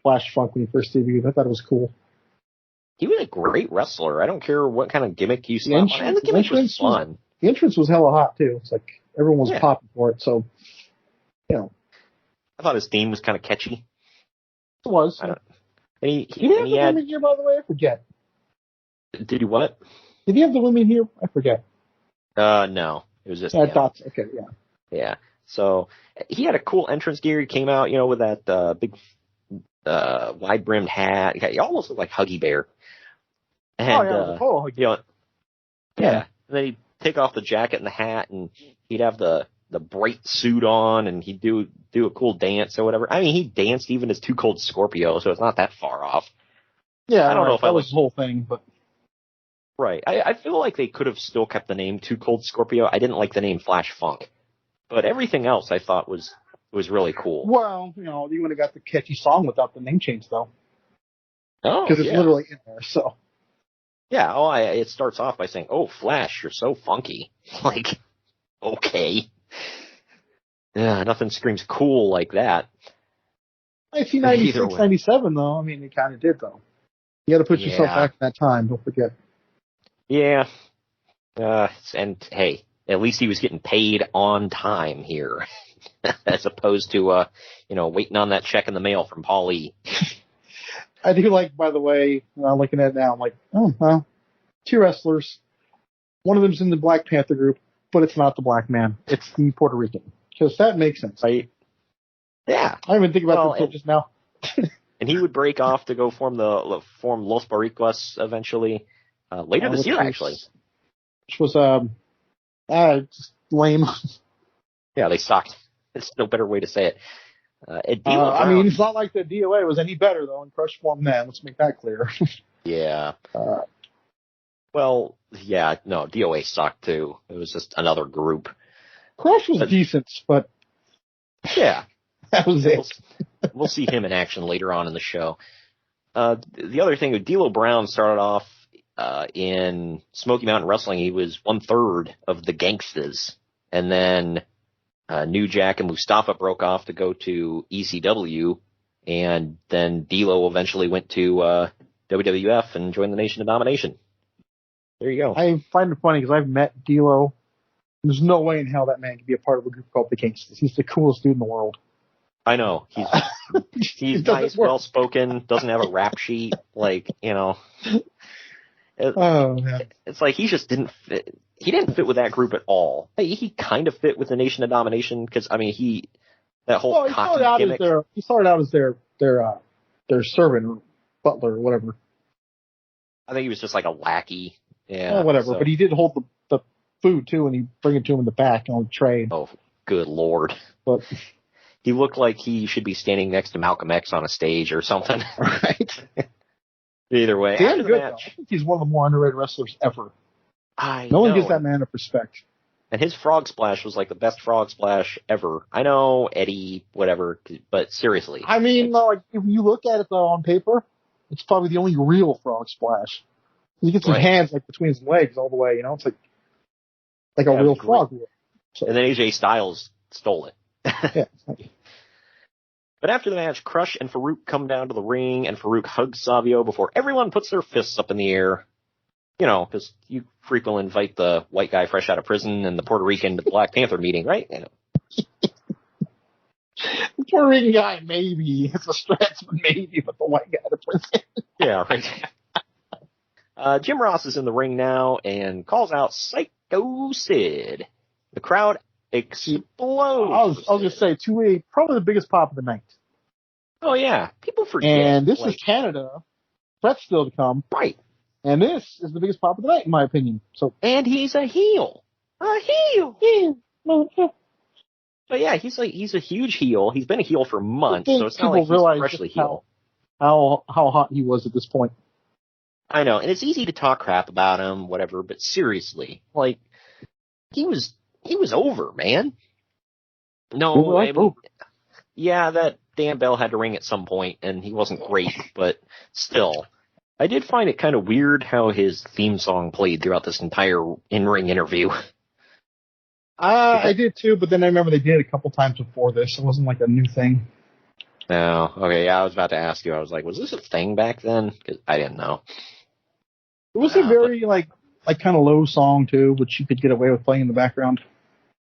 Flash Funk when he first debuted. I thought it was cool. He was a great wrestler. I don't care what kind of gimmick you saw. And the gimmick was fun. The entrance was hella hot too. It's like everyone was popping for it. So, I thought his theme was kind of catchy. It was. And he have the women here, by the way? I forget. Did he what? Did he have the women here? I forget. No. It was just. I thought. Okay, yeah. Yeah. So he had a cool entrance gear. He came out, with that big wide-brimmed hat. He almost looked like Huggy Bear. And, Huggy. Yeah. And then he'd take off the jacket and the hat, and he'd have the the bright suit on, and he'd do a cool dance or whatever. I mean, he danced even as Too Cold Scorpio, so it's not that far off. Yeah, I don't know if that was the whole thing, but right. I feel like they could have still kept the name Too Cold Scorpio. I didn't like the name Flash Funk, but everything else I thought was really cool. Well, you would have got the catchy song without the name change, though. Oh, because it's literally in there. So. Yeah. It starts off by saying, "Oh, Flash, you're so funky." Like, okay. Yeah, nothing screams cool like that. 1996, 97, though. I mean, it kind of did, though. You got to put yourself back in that time. Don't forget. Yeah. And hey, at least he was getting paid on time here, as opposed to waiting on that check in the mail from Paulie. I do like, by the way, looking at it now, I'm like, oh well, 2 wrestlers. One of them's in the Black Panther group, but it's not the black man. It's the Puerto Rican. Because that makes sense. Right? Yeah. I didn't even think about that just now. And he would break off to go form Los Boricuas eventually, later this year, actually. Which was just lame. Yeah, they sucked. There's no better way to say it. I mean, it's not like the DOA was any better, though, in Crush form then. Let's make that clear. Yeah. Well, yeah, no, DOA sucked, too. It was just another group. Crush was decent, but... Yeah. That was it. We'll see him in action later on in the show. The other thing, D'Lo Brown started off in Smoky Mountain Wrestling. He was 1/3 of the Gangstas. And then New Jack and Mustafa broke off to go to ECW. And then D'Lo eventually went to WWF and joined the Nation of Domination. There you go. I find it funny because I've met D'Lo. There's no way in hell that man can be a part of a group called the Gangstas. He's the coolest dude in the world. I know. He's nice, well-spoken, doesn't have a rap sheet. Like, it's like he just didn't fit. He didn't fit with that group at all. He kind of fit with the Nation of Domination because, I mean, that whole cocky gimmick. He started out as their servant or butler or whatever. I think he was just like a lackey. Yeah. Oh, whatever. So. But he did hold the food, too, and he'd bring it to him in the back on the tray. Oh, good Lord. But he looked like he should be standing next to Malcolm X on a stage or something. Right. Either way. Damn good, though. I think he's one of the more underrated wrestlers ever. No one gives that man a respect. And his frog splash was like the best frog splash ever. I know Eddie, whatever, but seriously. I mean, if you look at it, though, on paper, it's probably the only real frog splash. He gets his hands between his legs all the way, It's like a real frog would. So. And then AJ Styles stole it. Yeah. But after the match, Crush and Faarooq come down to the ring, and Faarooq hugs Savio before everyone puts their fists up in the air. Because you frequently invite the white guy fresh out of prison and the Puerto Rican to the Black Panther meeting, right? The Puerto Rican guy, maybe. It's a stretch, but maybe, but the white guy out of prison. Yeah, right. Jim Ross is in the ring now and calls out Sycho Sid. The crowd explodes. I'll just say, probably the biggest pop of the night. Oh, yeah. People forget. And this is Canada. Bret's still to come. Right. And this is the biggest pop of the night, in my opinion. And he's a heel. A heel. Yeah. But yeah, he's a huge heel. He's been a heel for months, so it's not like he's freshly heel. How hot he was at this point. I know, and it's easy to talk crap about him, whatever, but seriously, he was over, man. No, yeah, that damn bell had to ring at some point, and he wasn't great, but still. I did find it kind of weird how his theme song played throughout this entire in-ring interview. I did too, but then I remember they did it a couple times before this. It wasn't like a new thing. Oh, okay, yeah, I was about to ask you. I was like, was this a thing back then? 'Cause I didn't know. It was a very, kind of low song, too, which you could get away with playing in the background.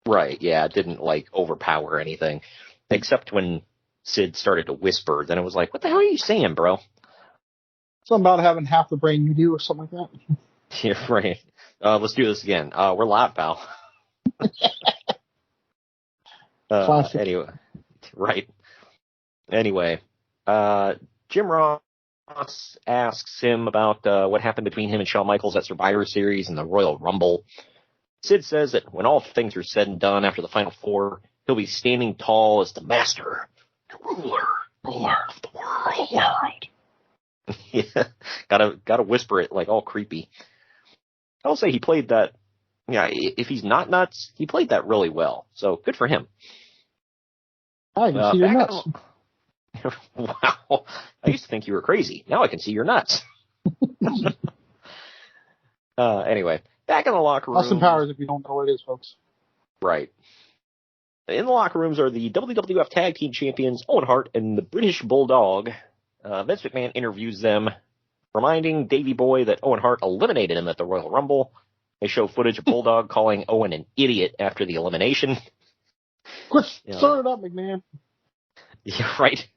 Right, yeah, it didn't, overpower anything. Except when Sid started to whisper, then it was like, what the hell are you saying, bro? Something about having half the brain you do or something like that. Yeah, right. Let's do this again. We're live, pal. Classic. Anyway, right. Anyway, Jim Ross asks him about what happened between him and Shawn Michaels at Survivor Series and the Royal Rumble. Sid says that when all things are said and done after the Final Four, he'll be standing tall as the master, the ruler of the world. Yeah, gotta whisper it like all creepy. I'll say he played that. Yeah, if he's not nuts, he played that really well. So good for him. I can see your nuts. Wow, I used to think you were crazy. Now I can see your nuts. Anyway, back in the locker room. Austin Powers, if you don't know what it is, folks. Right. In the locker rooms are the WWF Tag Team Champions Owen Hart and the British Bulldog. Vince McMahon interviews them, reminding Davey Boy that Owen Hart eliminated him at the Royal Rumble. They show footage of Bulldog calling Owen an idiot after the elimination. Quit stirring it up, McMahon. Yeah, right.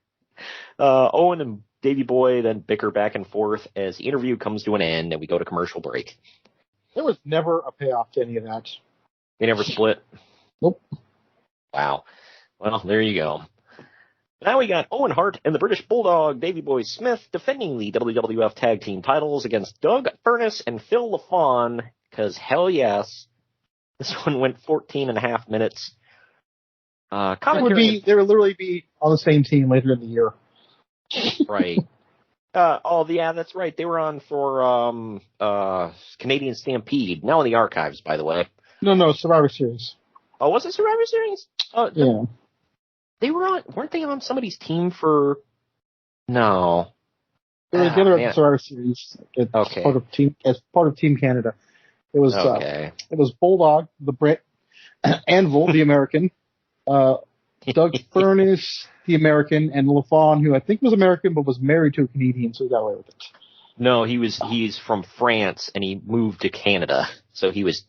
Owen and Davey Boy then bicker back and forth as the interview comes to an end and we go to commercial break. There was never a payoff to any of that. They never split? Nope. Wow. Well, there you go. Now we got Owen Hart and the British Bulldog, Davey Boy Smith, defending the WWF Tag Team titles against Doug, Furnas, and Phil Lafon, because hell yes, this one went 14 and a half minutes. They would literally be on the same team later in the year. Right. Yeah, that's right. They were on for Canadian Stampede, now in the archives, by the way. No, Survivor Series. Oh, was it Survivor Series? Yeah. They weren't they on somebody's team for? No. They were together at the Survivor Series. Okay. As part of Team Canada. It was it was Bulldog, the Brit, Anvil, the American, Doug Furnas, the American, and Lafon, who I think was American but was married to a Canadian, so he got away with it. No, he's from France and he moved to Canada, so he was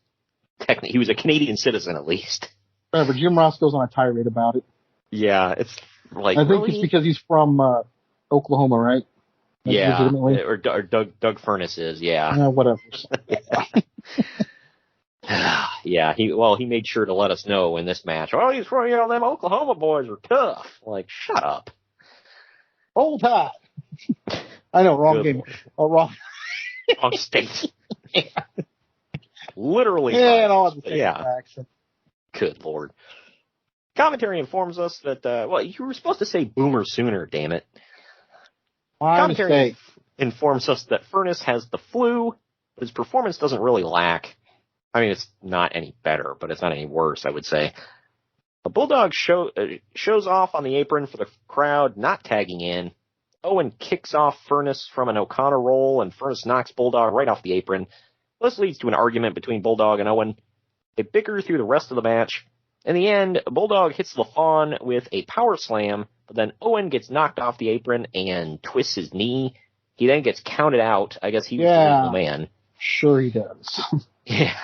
a Canadian citizen at least. Whatever. Jim Ross goes on a tirade about it. Yeah, it's like I think it's because he's from Oklahoma, right? Yeah, or Doug Furnas is, yeah. Whatever. Yeah, he made sure to let us know in this match. Oh, he's from, them Oklahoma boys are tough. Like, shut up. Roll Tide. I know, wrong game. Wrong state. Literally. Yeah, and all the same accent. Good Lord. Commentary informs us that, you were supposed to say Boomer sooner, damn it. Commentary informs us that Furnas has the flu, but his performance doesn't really lack. I mean, it's not any better, but it's not any worse, I would say. The Bulldog shows off on the apron for the crowd, not tagging in. Owen kicks off Furnas from an O'Connor roll, and Furnas knocks Bulldog right off the apron. This leads to an argument between Bulldog and Owen. They bicker through the rest of the match. In the end, Bulldog hits Lafon with a power slam, but then Owen gets knocked off the apron and twists his knee. He then gets counted out. I guess he was the legal man. Sure he does. Yeah.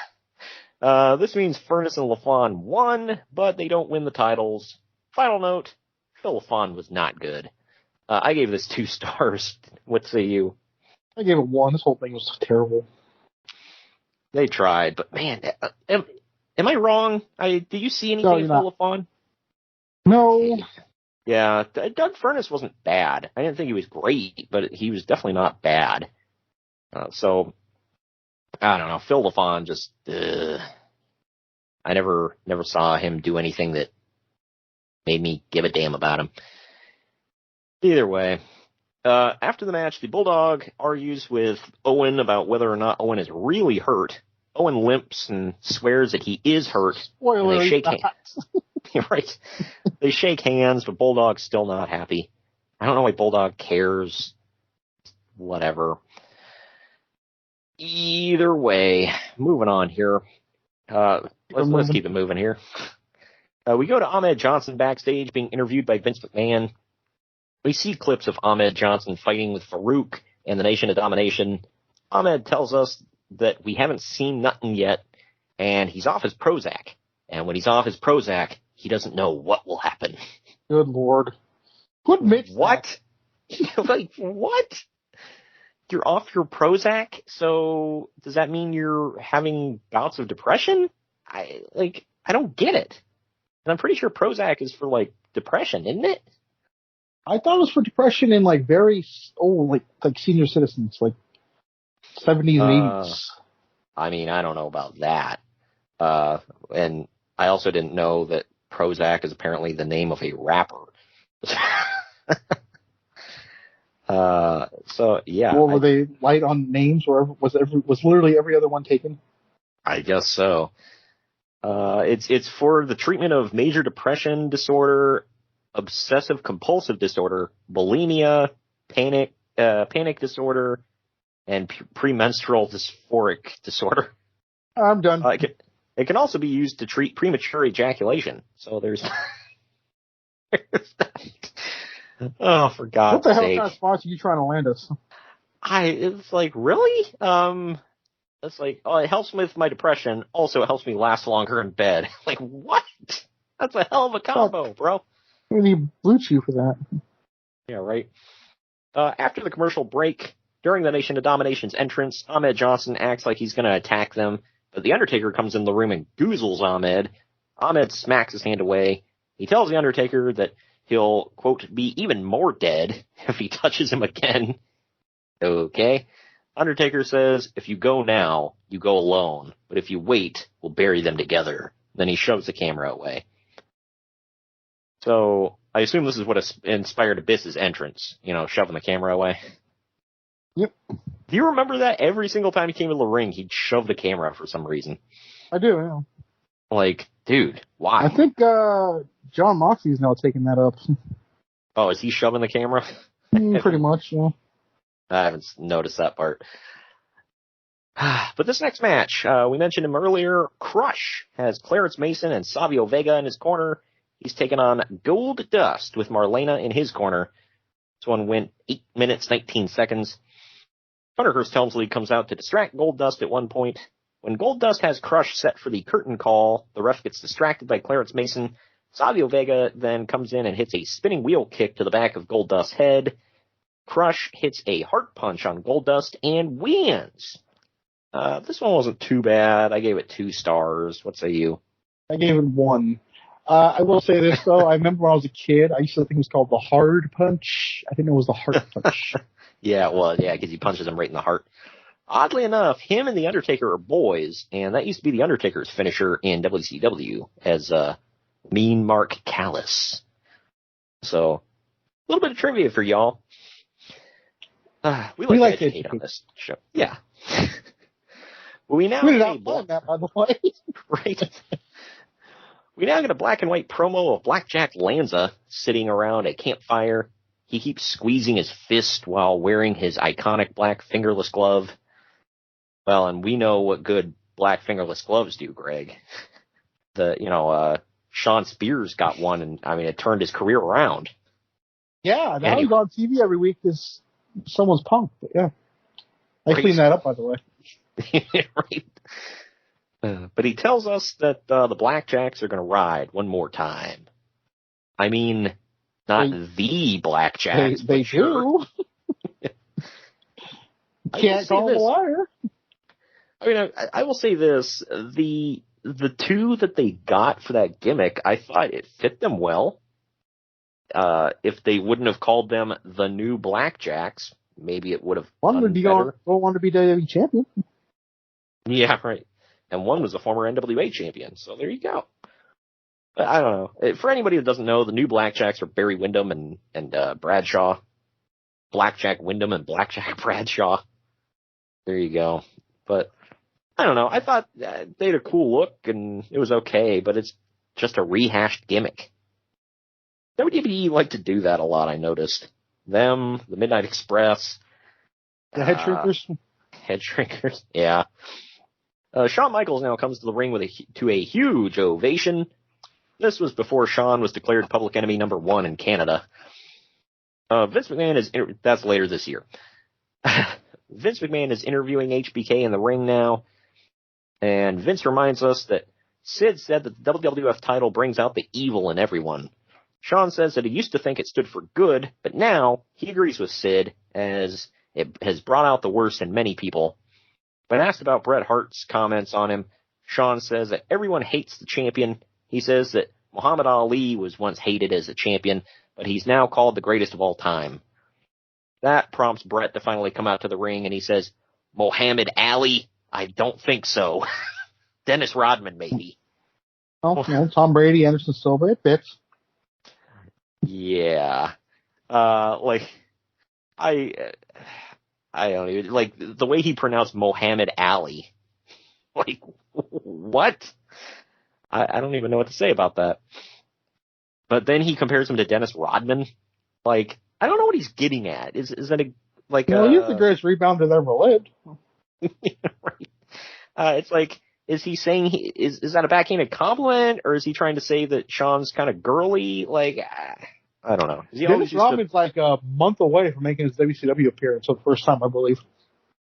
This means Furnas and Lafon won, but they don't win the titles. Final note, Phil Lafon was not good. I gave this 2 stars. What say you? I gave it 1. This whole thing was terrible. They tried, but man, am I wrong? Did you see anything of Phil Lafon? No. Yeah, Doug Furnas wasn't bad. I didn't think he was great, but he was definitely not bad. So, I don't know. Phil Lafon just, I never saw him do anything that made me give a damn about him. Either way, after the match, the Bulldog argues with Owen about whether or not Owen is really hurt. Owen limps and swears that he is hurt. Spoiler, and they shake hands. Right. They shake hands, but Bulldog's still not happy. I don't know why Bulldog cares. Whatever. Either way, moving on here. Let's keep it moving here. We go to Ahmed Johnson backstage being interviewed by Vince McMahon. We see clips of Ahmed Johnson fighting with Faarooq and the Nation of Domination. Ahmed tells us that we haven't seen nothing yet, and he's off his Prozac. And when he's off his Prozac, he doesn't know what will happen. Good Lord. Who admits what? Like, what? You're off your Prozac, so does that mean you're having bouts of depression? I don't get it. And I'm pretty sure Prozac is for, depression, isn't it? I thought it was for depression in, very old, like senior citizens, 70s and 80s. I mean, I don't know about that. And I also didn't know that Prozac is apparently the name of a rapper. So yeah. Well, were they light on names, or was literally every other one taken? I guess so. It's for the treatment of major depression disorder, obsessive compulsive disorder, bulimia, panic disorder, and premenstrual dysphoric disorder. I'm done. It can also be used to treat premature ejaculation. So there's oh, for God's sake. What the hell kind of spots are you trying to land us? It's like, really? It's like, oh, it helps with my depression. Also, it helps me last longer in bed. Like, what? That's a hell of a combo, bro. We need Blue Chew for that. Yeah, right. After the commercial break, during the Nation of Domination's entrance, Ahmed Johnson acts like he's going to attack them, but the Undertaker comes in the room and goozles Ahmed. Ahmed smacks his hand away. He tells the Undertaker that he'll, quote, be even more dead if he touches him again. Okay. Undertaker says, if you go now, you go alone. But if you wait, we'll bury them together. Then he shoves the camera away. So I assume this is what inspired Abyss's entrance, shoving the camera away. Yep. Do you remember that? Every single time he came to the ring, he'd shove the camera for some reason. I do, yeah. Like, dude, why? I think John Moxley's now taking that up. Oh, is he shoving the camera? Pretty much, yeah. I haven't noticed that part. But this next match, we mentioned him earlier. Crush has Clarence Mason and Savio Vega in his corner. He's taking on Gold Dust with Marlena in his corner. This one went 8 minutes, 19 seconds. Thunderhurst Helmsley comes out to distract Gold Dust at one point. When Gold Dust has Crush set for the curtain call, the ref gets distracted by Clarence Mason. Savio Vega then comes in and hits a spinning wheel kick to the back of Gold Dust's head. Crush hits a heart punch on Goldust and wins. This one wasn't too bad. I gave it 2 stars. What say you? I gave it 1. I will say this, though. I remember when I was a kid, I used to think it was called the hard punch. I didn't know it was the heart punch. Yeah, it was. Yeah, because he punches him right in the heart. Oddly enough, him and The Undertaker are boys, and that used to be The Undertaker's finisher in WCW as Mean Mark Callis. So, a little bit of trivia for y'all. We like to educate on this show. Yeah. We now get that, by the way. Right. We now get a black and white promo of Blackjack Lanza sitting around a campfire. He keeps squeezing his fist while wearing his iconic black fingerless glove. Well, and we know what good black fingerless gloves do, Greg. Sean Spears got one, and it turned his career around. Yeah, now he's on TV every week as someone's punk. But yeah, I cleaned that up, by the way. Right. But he tells us that the Blackjacks are going to ride one more time. I mean, not the Blackjacks. They do. Can't call them a liar. I will say this: the 2 that they got for that gimmick, I thought it fit them well. If they wouldn't have called them the new Blackjacks, maybe it would have one would be better. One to be WWE champion. Yeah, right. And one was a former NWA champion, so there you go. But I don't know. For anybody that doesn't know, the new Blackjacks are Barry Windham and Bradshaw. Blackjack Windham and Blackjack Bradshaw. There you go. But I don't know. I thought they had a cool look, and it was okay, but it's just a rehashed gimmick. WWE like to do that a lot, I noticed. Them, the Midnight Express. The Head Shrinkers? Head Shrinkers, yeah. Shawn Michaels now comes to the ring to a huge ovation. This was before Shawn was declared public enemy number 1 in Canada. Vince McMahon that's later this year. Vince McMahon is interviewing HBK in the ring now. And Vince reminds us that Sid said that the WWF title brings out the evil in everyone. Shawn says that he used to think it stood for good, but now he agrees with Sid as it has brought out the worst in many people. When asked about Bret Hart's comments on him, Shawn says that everyone hates the champion. He says that Muhammad Ali was once hated as a champion, but he's now called the greatest of all time. That prompts Bret to finally come out to the ring, and he says, Muhammad Ali? I don't think so. Dennis Rodman, maybe. Oh, no, Tom Brady, Anderson Silva, it fits. Yeah. I don't even, like, the way he pronounced Muhammad Ali. Like, what? I don't even know what to say about that. But then he compares him to Dennis Rodman. Like, I don't know what he's getting at. Is that he's the greatest rebounder that ever lived. Right. It's like, is he saying is that a backhanded compliment, or is he trying to say that Shawn's kind of girly? Like, I don't know. Dennis Rodman's like a month away from making his WCW appearance for the first time, I believe.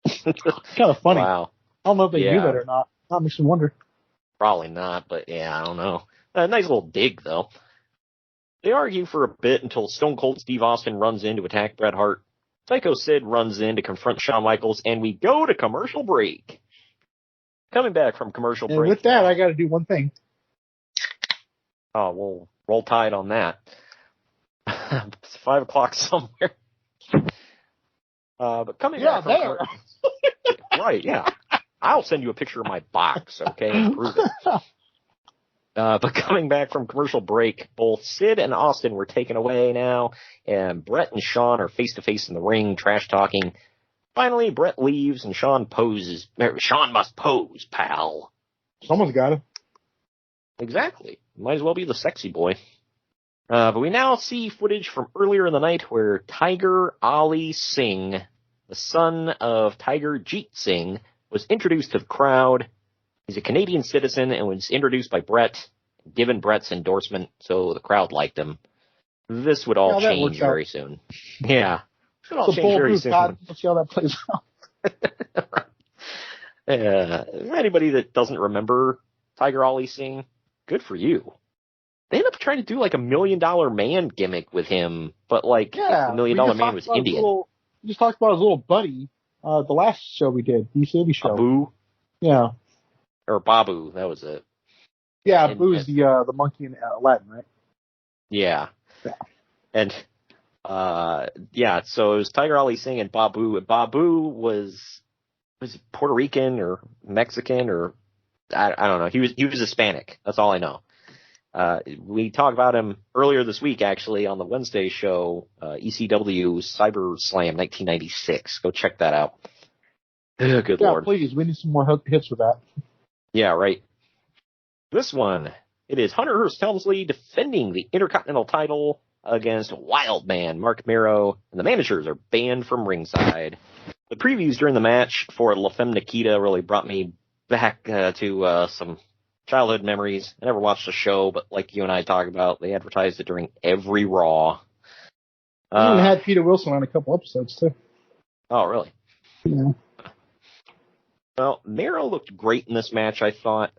It's kind of funny. Wow. I don't know if they knew that or not. That makes me wonder. Probably not, but yeah, I don't know. Nice little dig, though. They argue for a bit until Stone Cold Steve Austin runs in to attack Bret Hart. Sycho Sid runs in to confront Shawn Michaels, and we go to commercial break. Coming back from commercial break. And with that, I got to do one thing. Oh, we'll roll tide on that. It's 5 o'clock somewhere. But coming back from there. Right, yeah. I'll send you a picture of my box, okay, and prove it. But coming back from commercial break, both Sid and Austin were taken away now, and Bret and Shawn are face-to-face in the ring, trash-talking. Finally, Bret leaves, and Shawn must pose, pal. Someone's got to. Exactly. Might as well be the sexy boy. But we now see footage from earlier in the night where Tiger Ali Singh, the son of Tiger Jeet Singh, was introduced to the crowd. He's a Canadian citizen and was introduced by Bret, given Bret's endorsement, so the crowd liked him. This would all change very soon. Yeah. It would all change very soon. We'll see how that plays out. For anybody that doesn't remember Tiger Ali Singh, good for you. They ended up trying to do like $1 Million Man gimmick with him, but like the $1 Million Man was Indian. We just talked about his little buddy, the last show we did, the ECW show. Babu? Yeah. Or Babu, that was it. Yeah, Babu's the monkey in Latin, right? Yeah. And, so it was Tiger Ali Singh and Babu. And Babu was Puerto Rican or Mexican or, I don't know. He was Hispanic. That's all I know. We talked about him earlier this week, actually, on the Wednesday show, ECW Cyber Slam 1996. Go check that out. Good Lord. Please. We need some more hits with that. Yeah, right. This one, it is Hunter Hearst Helmsley defending the Intercontinental title against Wildman Mark Mero, and the managers are banned from ringside. The previews during the match for Lafon Nikita really brought me back to some childhood memories. I never watched the show, but like you and I talk about, they advertised it during every Raw. We even had Peter Wilson on a couple episodes, too. Oh, really? Yeah. Well, Mero looked great in this match, I thought.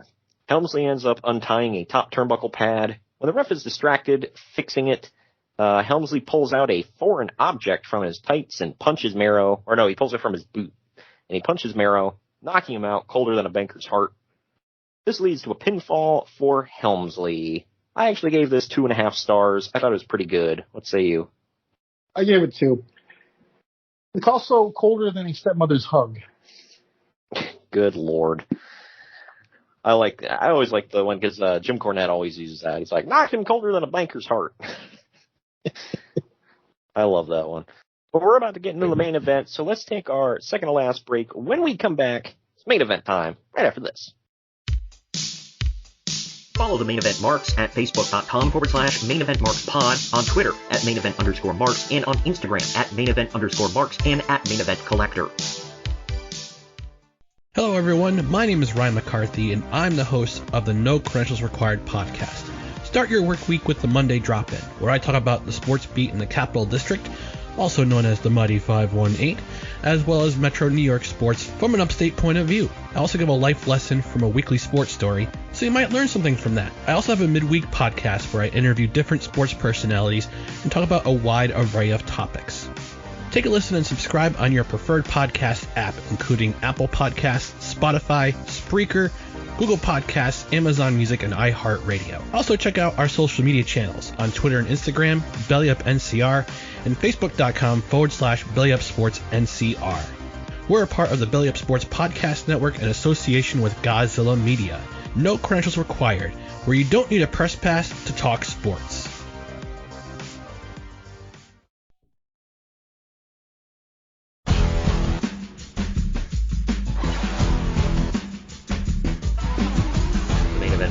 Helmsley ends up untying a top turnbuckle pad. When the ref is distracted, fixing it, Helmsley pulls out a foreign object from his tights and punches Mero. Or no, he pulls it from his boot. And he punches Mero, knocking him out colder than a banker's heart. This leads to a pinfall for Helmsley. I actually gave this 2.5 stars. I thought it was pretty good. What say you? I gave it 2. It's also colder than a stepmother's hug. Good Lord. I always like the one because Jim Cornette always uses that. He's like, knocked him colder than a banker's heart. I love that one. But we're about to get into the main event, so let's take our second to last break. When we come back, it's main event time, right after this. Follow the Main Event Marks at Facebook.com/Main Event Marks Pod, on Twitter at Main Event _Marks, and on Instagram at Main Event _Marks and at Main Event Collector. Hello everyone, my name is Ryan McCarthy and I'm the host of the No Credentials Required podcast. Start your work week with the Monday Drop-In, where I talk about the sports beat in the Capital District, also known as the Mighty 518, as well as Metro New York sports from an upstate point of view. I also give a life lesson from a weekly sports story, so you might learn something from that. I also have a midweek podcast where I interview different sports personalities and talk about a wide array of topics. Take a listen and subscribe on your preferred podcast app, including Apple Podcasts, Spotify, Spreaker, Google Podcasts, Amazon Music, and iHeartRadio. Also check out our social media channels on Twitter and Instagram, BellyUpNCR, and Facebook.com/BellyUpSportsNCR. We're a part of the Belly Up Sports Podcast Network in association with Godzilla Media. No credentials required, where you don't need a press pass to talk sports.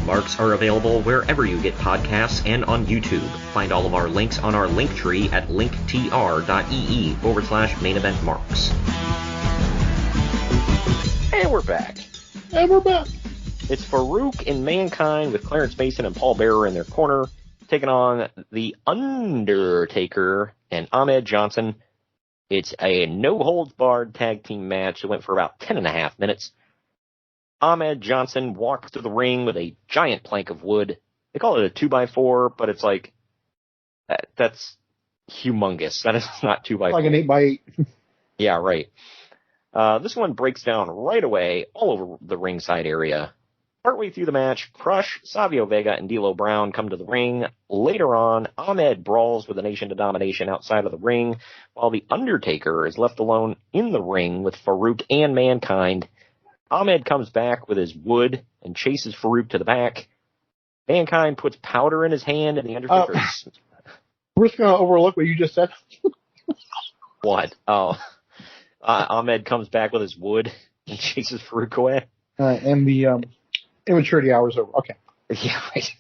Marks are available wherever you get podcasts and on YouTube. Find all of our links on our link tree at linktr.ee/main event marks. And we're back. It's Faarooq and Mankind with Clarence Mason and Paul Bearer in their corner, taking on the Undertaker and Ahmed Johnson. It's a no-holds-barred tag team match that went for about 10.5 minutes. Ahmed Johnson walks to the ring with a giant plank of wood. They call it a 2x4, but it's like, that's humongous. That is not 2x4. Like an 8x8. Yeah, right. This one breaks down right away all over the ringside area. Partway through the match, Crush, Savio Vega, and D'Lo Brown come to the ring. Later on, Ahmed brawls with the Nation of Domination outside of the ring, while the Undertaker is left alone in the ring with Faarooq and Mankind. Ahmed comes back with his wood and chases Faarooq to the back. Mankind puts powder in his hand, and the Undertaker... We're just going to overlook what you just said. What? Oh. Ahmed comes back with his wood and chases Faarooq away. And the immaturity hour's over. Okay. Yeah, right.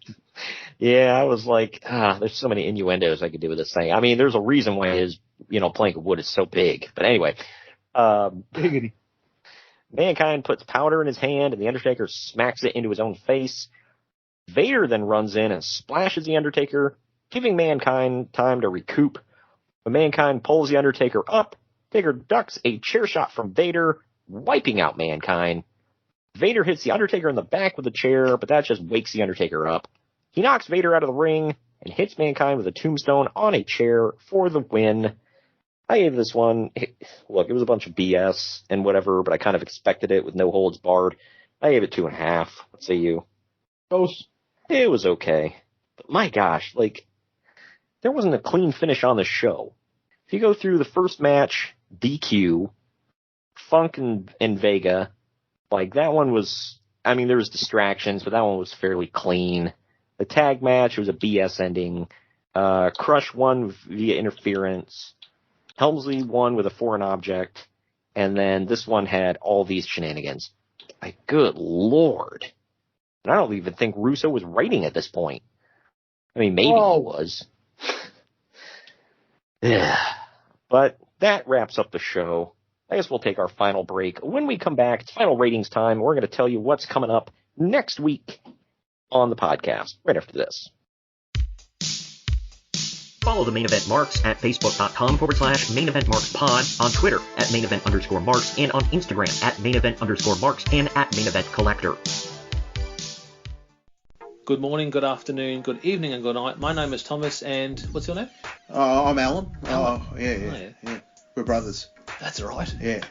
Yeah, I was like, there's so many innuendos I could do with this thing. I mean, there's a reason why his, plank of wood is so big. But anyway. Biggity. Mankind puts powder in his hand, and the Undertaker smacks it into his own face. Vader then runs in and splashes the Undertaker, giving Mankind time to recoup. When Mankind pulls the Undertaker up, Taker ducks a chair shot from Vader, wiping out Mankind. Vader hits the Undertaker in the back with a chair, but that just wakes the Undertaker up. He knocks Vader out of the ring and hits Mankind with a tombstone on a chair for the win. I gave this one, look, it was a bunch of BS and whatever, but I kind of expected it with no holds barred. I gave it 2.5. What say you? Close. It was okay. But my gosh, there wasn't a clean finish on the show. If you go through the first match, DQ, Funk and Vega, that one was, there was distractions, but that one was fairly clean. The tag match was a BS ending. Crush won via interference. Helmsley won with a foreign object, and then this one had all these shenanigans. Good Lord. And I don't even think Russo was writing at this point. Maybe he was. Yeah. But that wraps up the show. I guess we'll take our final break. When we come back, it's final ratings time. We're going to tell you what's coming up next week on the podcast, right after this. Follow the Main Event Marks at facebook.com/Main Event Marks Pod, on Twitter at Main Event _Marks, and on Instagram at Main Event _Marks and at Main Event Collector. Good morning, good afternoon, good evening, and good night. My name is Thomas, and what's your name? I'm Alan. Yeah. We're brothers. That's right. Yeah.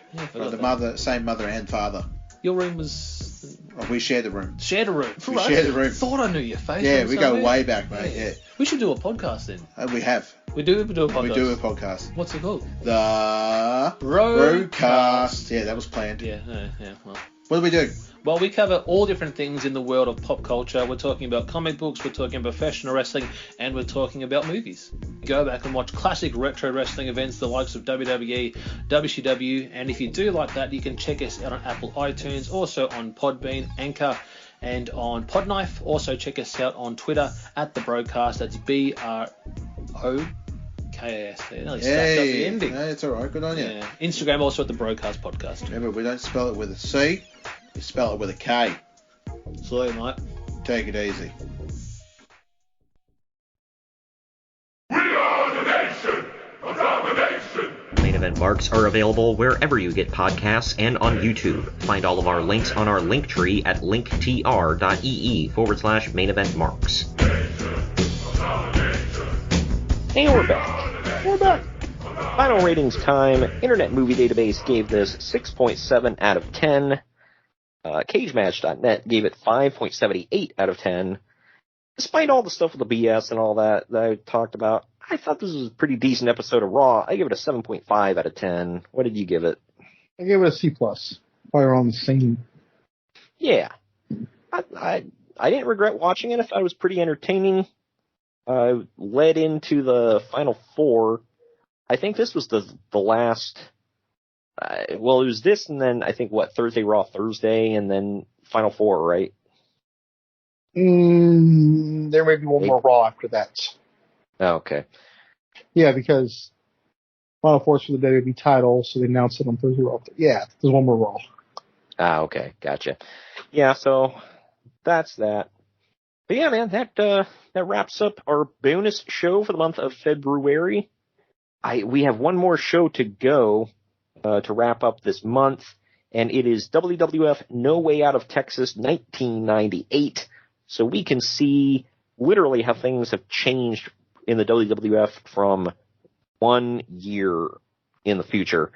Same mother and father. Your room was... We shared the room. Shared a room. We shared the room. Thought I knew your face. Yeah, we go way back, mate. Yeah. We should do a podcast then. We have. We do a podcast. We do a podcast. What's it called? The Broadcast. Yeah, that was planned. Yeah. Well. What do we do? Well, we cover all different things in the world of pop culture. We're talking about comic books, we're talking about professional wrestling, and we're talking about movies. Go back and watch classic retro wrestling events, the likes of WWE, WCW, and if you do like that, you can check us out on Apple iTunes, also on Podbean, Anchor, and on Podknife. Also check us out on Twitter at The Broadcast. That's BROKAS. Nearly stacked up the ending. No, it's all right. Good on you. Yeah. Instagram also at The Broadcast Podcast. Remember, we don't spell it with a C. We spell it with a K. Sorry, mate. Take it easy. We are the Nation of Domination. Main Event Marks are available wherever you get podcasts and on YouTube. Find all of our links on our link tree at linktr.ee/Main Event Marks. And we're back. Final ratings time. Internet Movie Database gave this 6.7 out of 10. CageMatch.net gave it 5.78 out of 10. Despite all the stuff with the BS and all that I talked about, I thought this was a pretty decent episode of Raw. I give it a 7.5 out of 10. What did you give it? I gave it a C+. Probably around the same. Yeah. I didn't regret watching it. I thought it was pretty entertaining. Led into the Final Four. I think this was the last. Well, it was this, and then I think Thursday Raw Thursday, and then Final Four, right? There may be one more Raw after that. Oh, okay. Yeah, because Final Four's for the WWE title, so they announced it on Thursday Raw. Yeah, there's one more Raw. Ah, okay, gotcha. Yeah, so that's that. But yeah, man, that wraps up our bonus show for the month of February. We have one more show to go to wrap up this month, and it is WWF No Way Out of Texas 1998. So we can see literally how things have changed in the WWF from 1 year in the future.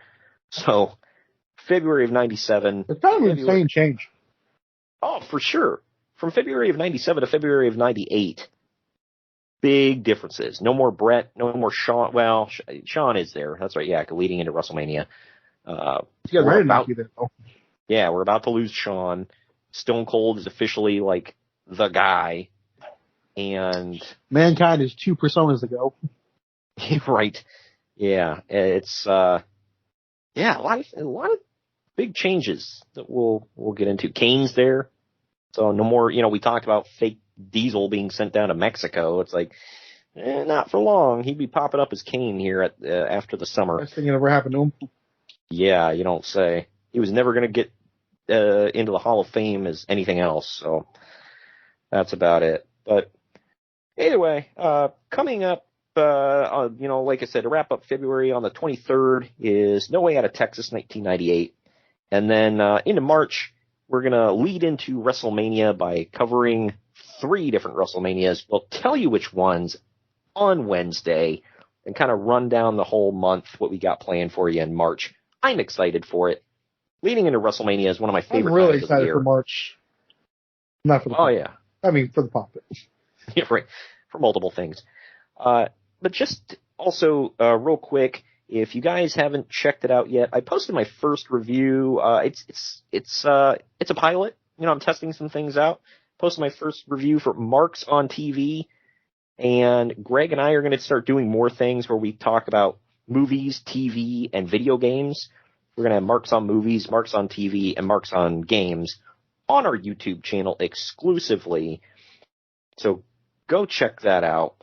So February of 97. It's kind of an insane change. Oh, for sure. From February of 97 to February of 98. Big differences. No more Bret, no more Shawn. Well, Shawn is there. That's right. Yeah, leading into WrestleMania. We're about to lose Shawn. Stone Cold is officially like the guy. And Mankind is 2 personas ago. Right. Yeah. It's a lot of big changes that we'll get into. Kane's there. So no more, we talked about fake Diesel being sent down to Mexico. It's like, not for long. He'd be popping up as Kane here after the summer. Best thing that ever happened to him. Yeah, you don't say. He was never going to get into the Hall of Fame as anything else. So that's about it. But either way, coming up, like I said, to wrap up February on the 23rd is No Way Out of Texas 1998. And then into March, we're going to lead into WrestleMania by covering 3 different WrestleManias. We'll tell you which ones on Wednesday and kind of run down the whole month, what we got planned for you in March. I'm excited for it. Leading into WrestleMania is one of my favorite I'm really times excited of the year. for March. Not for the yeah. I mean, for the pop. Yeah, right. For multiple things. But just also, real quick, if you guys haven't checked it out yet, I posted my first review. It's a pilot. I'm testing some things out. Posted my first review for Marks on TV, and Greg and I are going to start doing more things where we talk about movies, TV, and video games. We're going to have Marks on Movies, Marks on TV, and Marks on Games on our YouTube channel exclusively. So go check that out.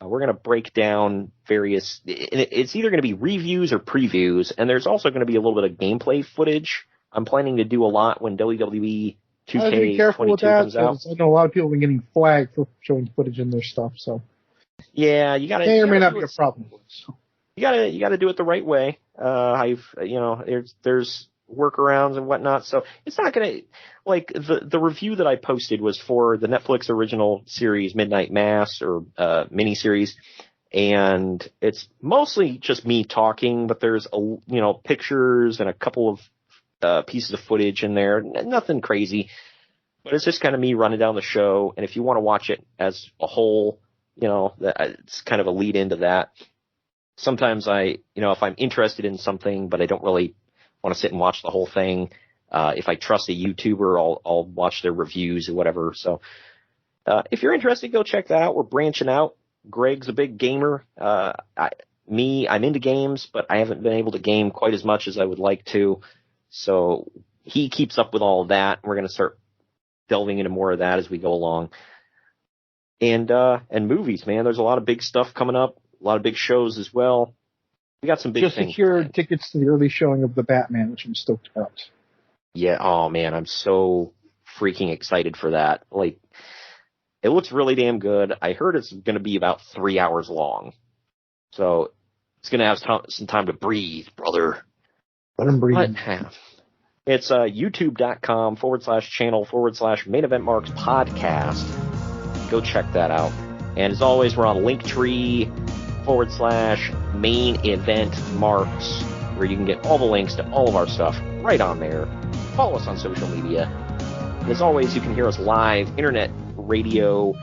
We're going to break down various, it's either going to be reviews or previews, and there's also going to be a little bit of gameplay footage. I'm planning to do a lot when WWE 2K22 comes out. I know a lot of people have been getting flagged for showing footage in their stuff, so. Yeah, you got to. May or may not be a problem. You got to do it the right way. There's workarounds and whatnot, so it's not going to, like, the review that I posted was for the Netflix original series Midnight Mass or miniseries, and it's mostly just me talking, but there's pictures and a couple of pieces of footage in there, nothing crazy, but it's just kind of me running down the show. And if you want to watch it as a whole, it's kind of a lead into that. Sometimes if I'm interested in something, but I don't really want to sit and watch the whole thing. If I trust a YouTuber, I'll watch their reviews or whatever. So, if you're interested, go check that out. We're branching out. Greg's a big gamer. I'm into games, but I haven't been able to game quite as much as I would like to. So he keeps up with all of that. We're going to start delving into more of that as we go along. And movies, man. There's a lot of big stuff coming up. A lot of big shows as well. We got some big things. Just secured tickets to the early showing of The Batman, which I'm stoked about. Yeah. Oh man, I'm so freaking excited for that. Like, it looks really damn good. I heard it's going to be about 3 hours long. So it's going to have some time to breathe, brother. Let him breathe. It's youtube.com/channel/Main Event Marks podcast. Go check that out. And as always, we're on Linktree/Main Event Marks, where you can get all the links to all of our stuff right on there. Follow us on social media. And as always, you can hear us live, internet radio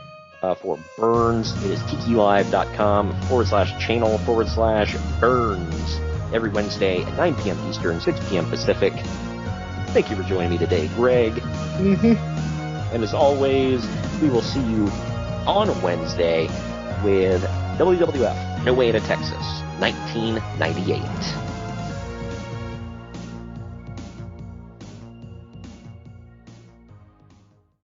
for Burns. It is tikilive.com/channel/Burns. every Wednesday at 9 p.m. Eastern, 6 p.m. Pacific. Thank you for joining me today, Greg. Mm-hmm. And as always, we will see you on Wednesday with WWF No Way to Texas, 1998.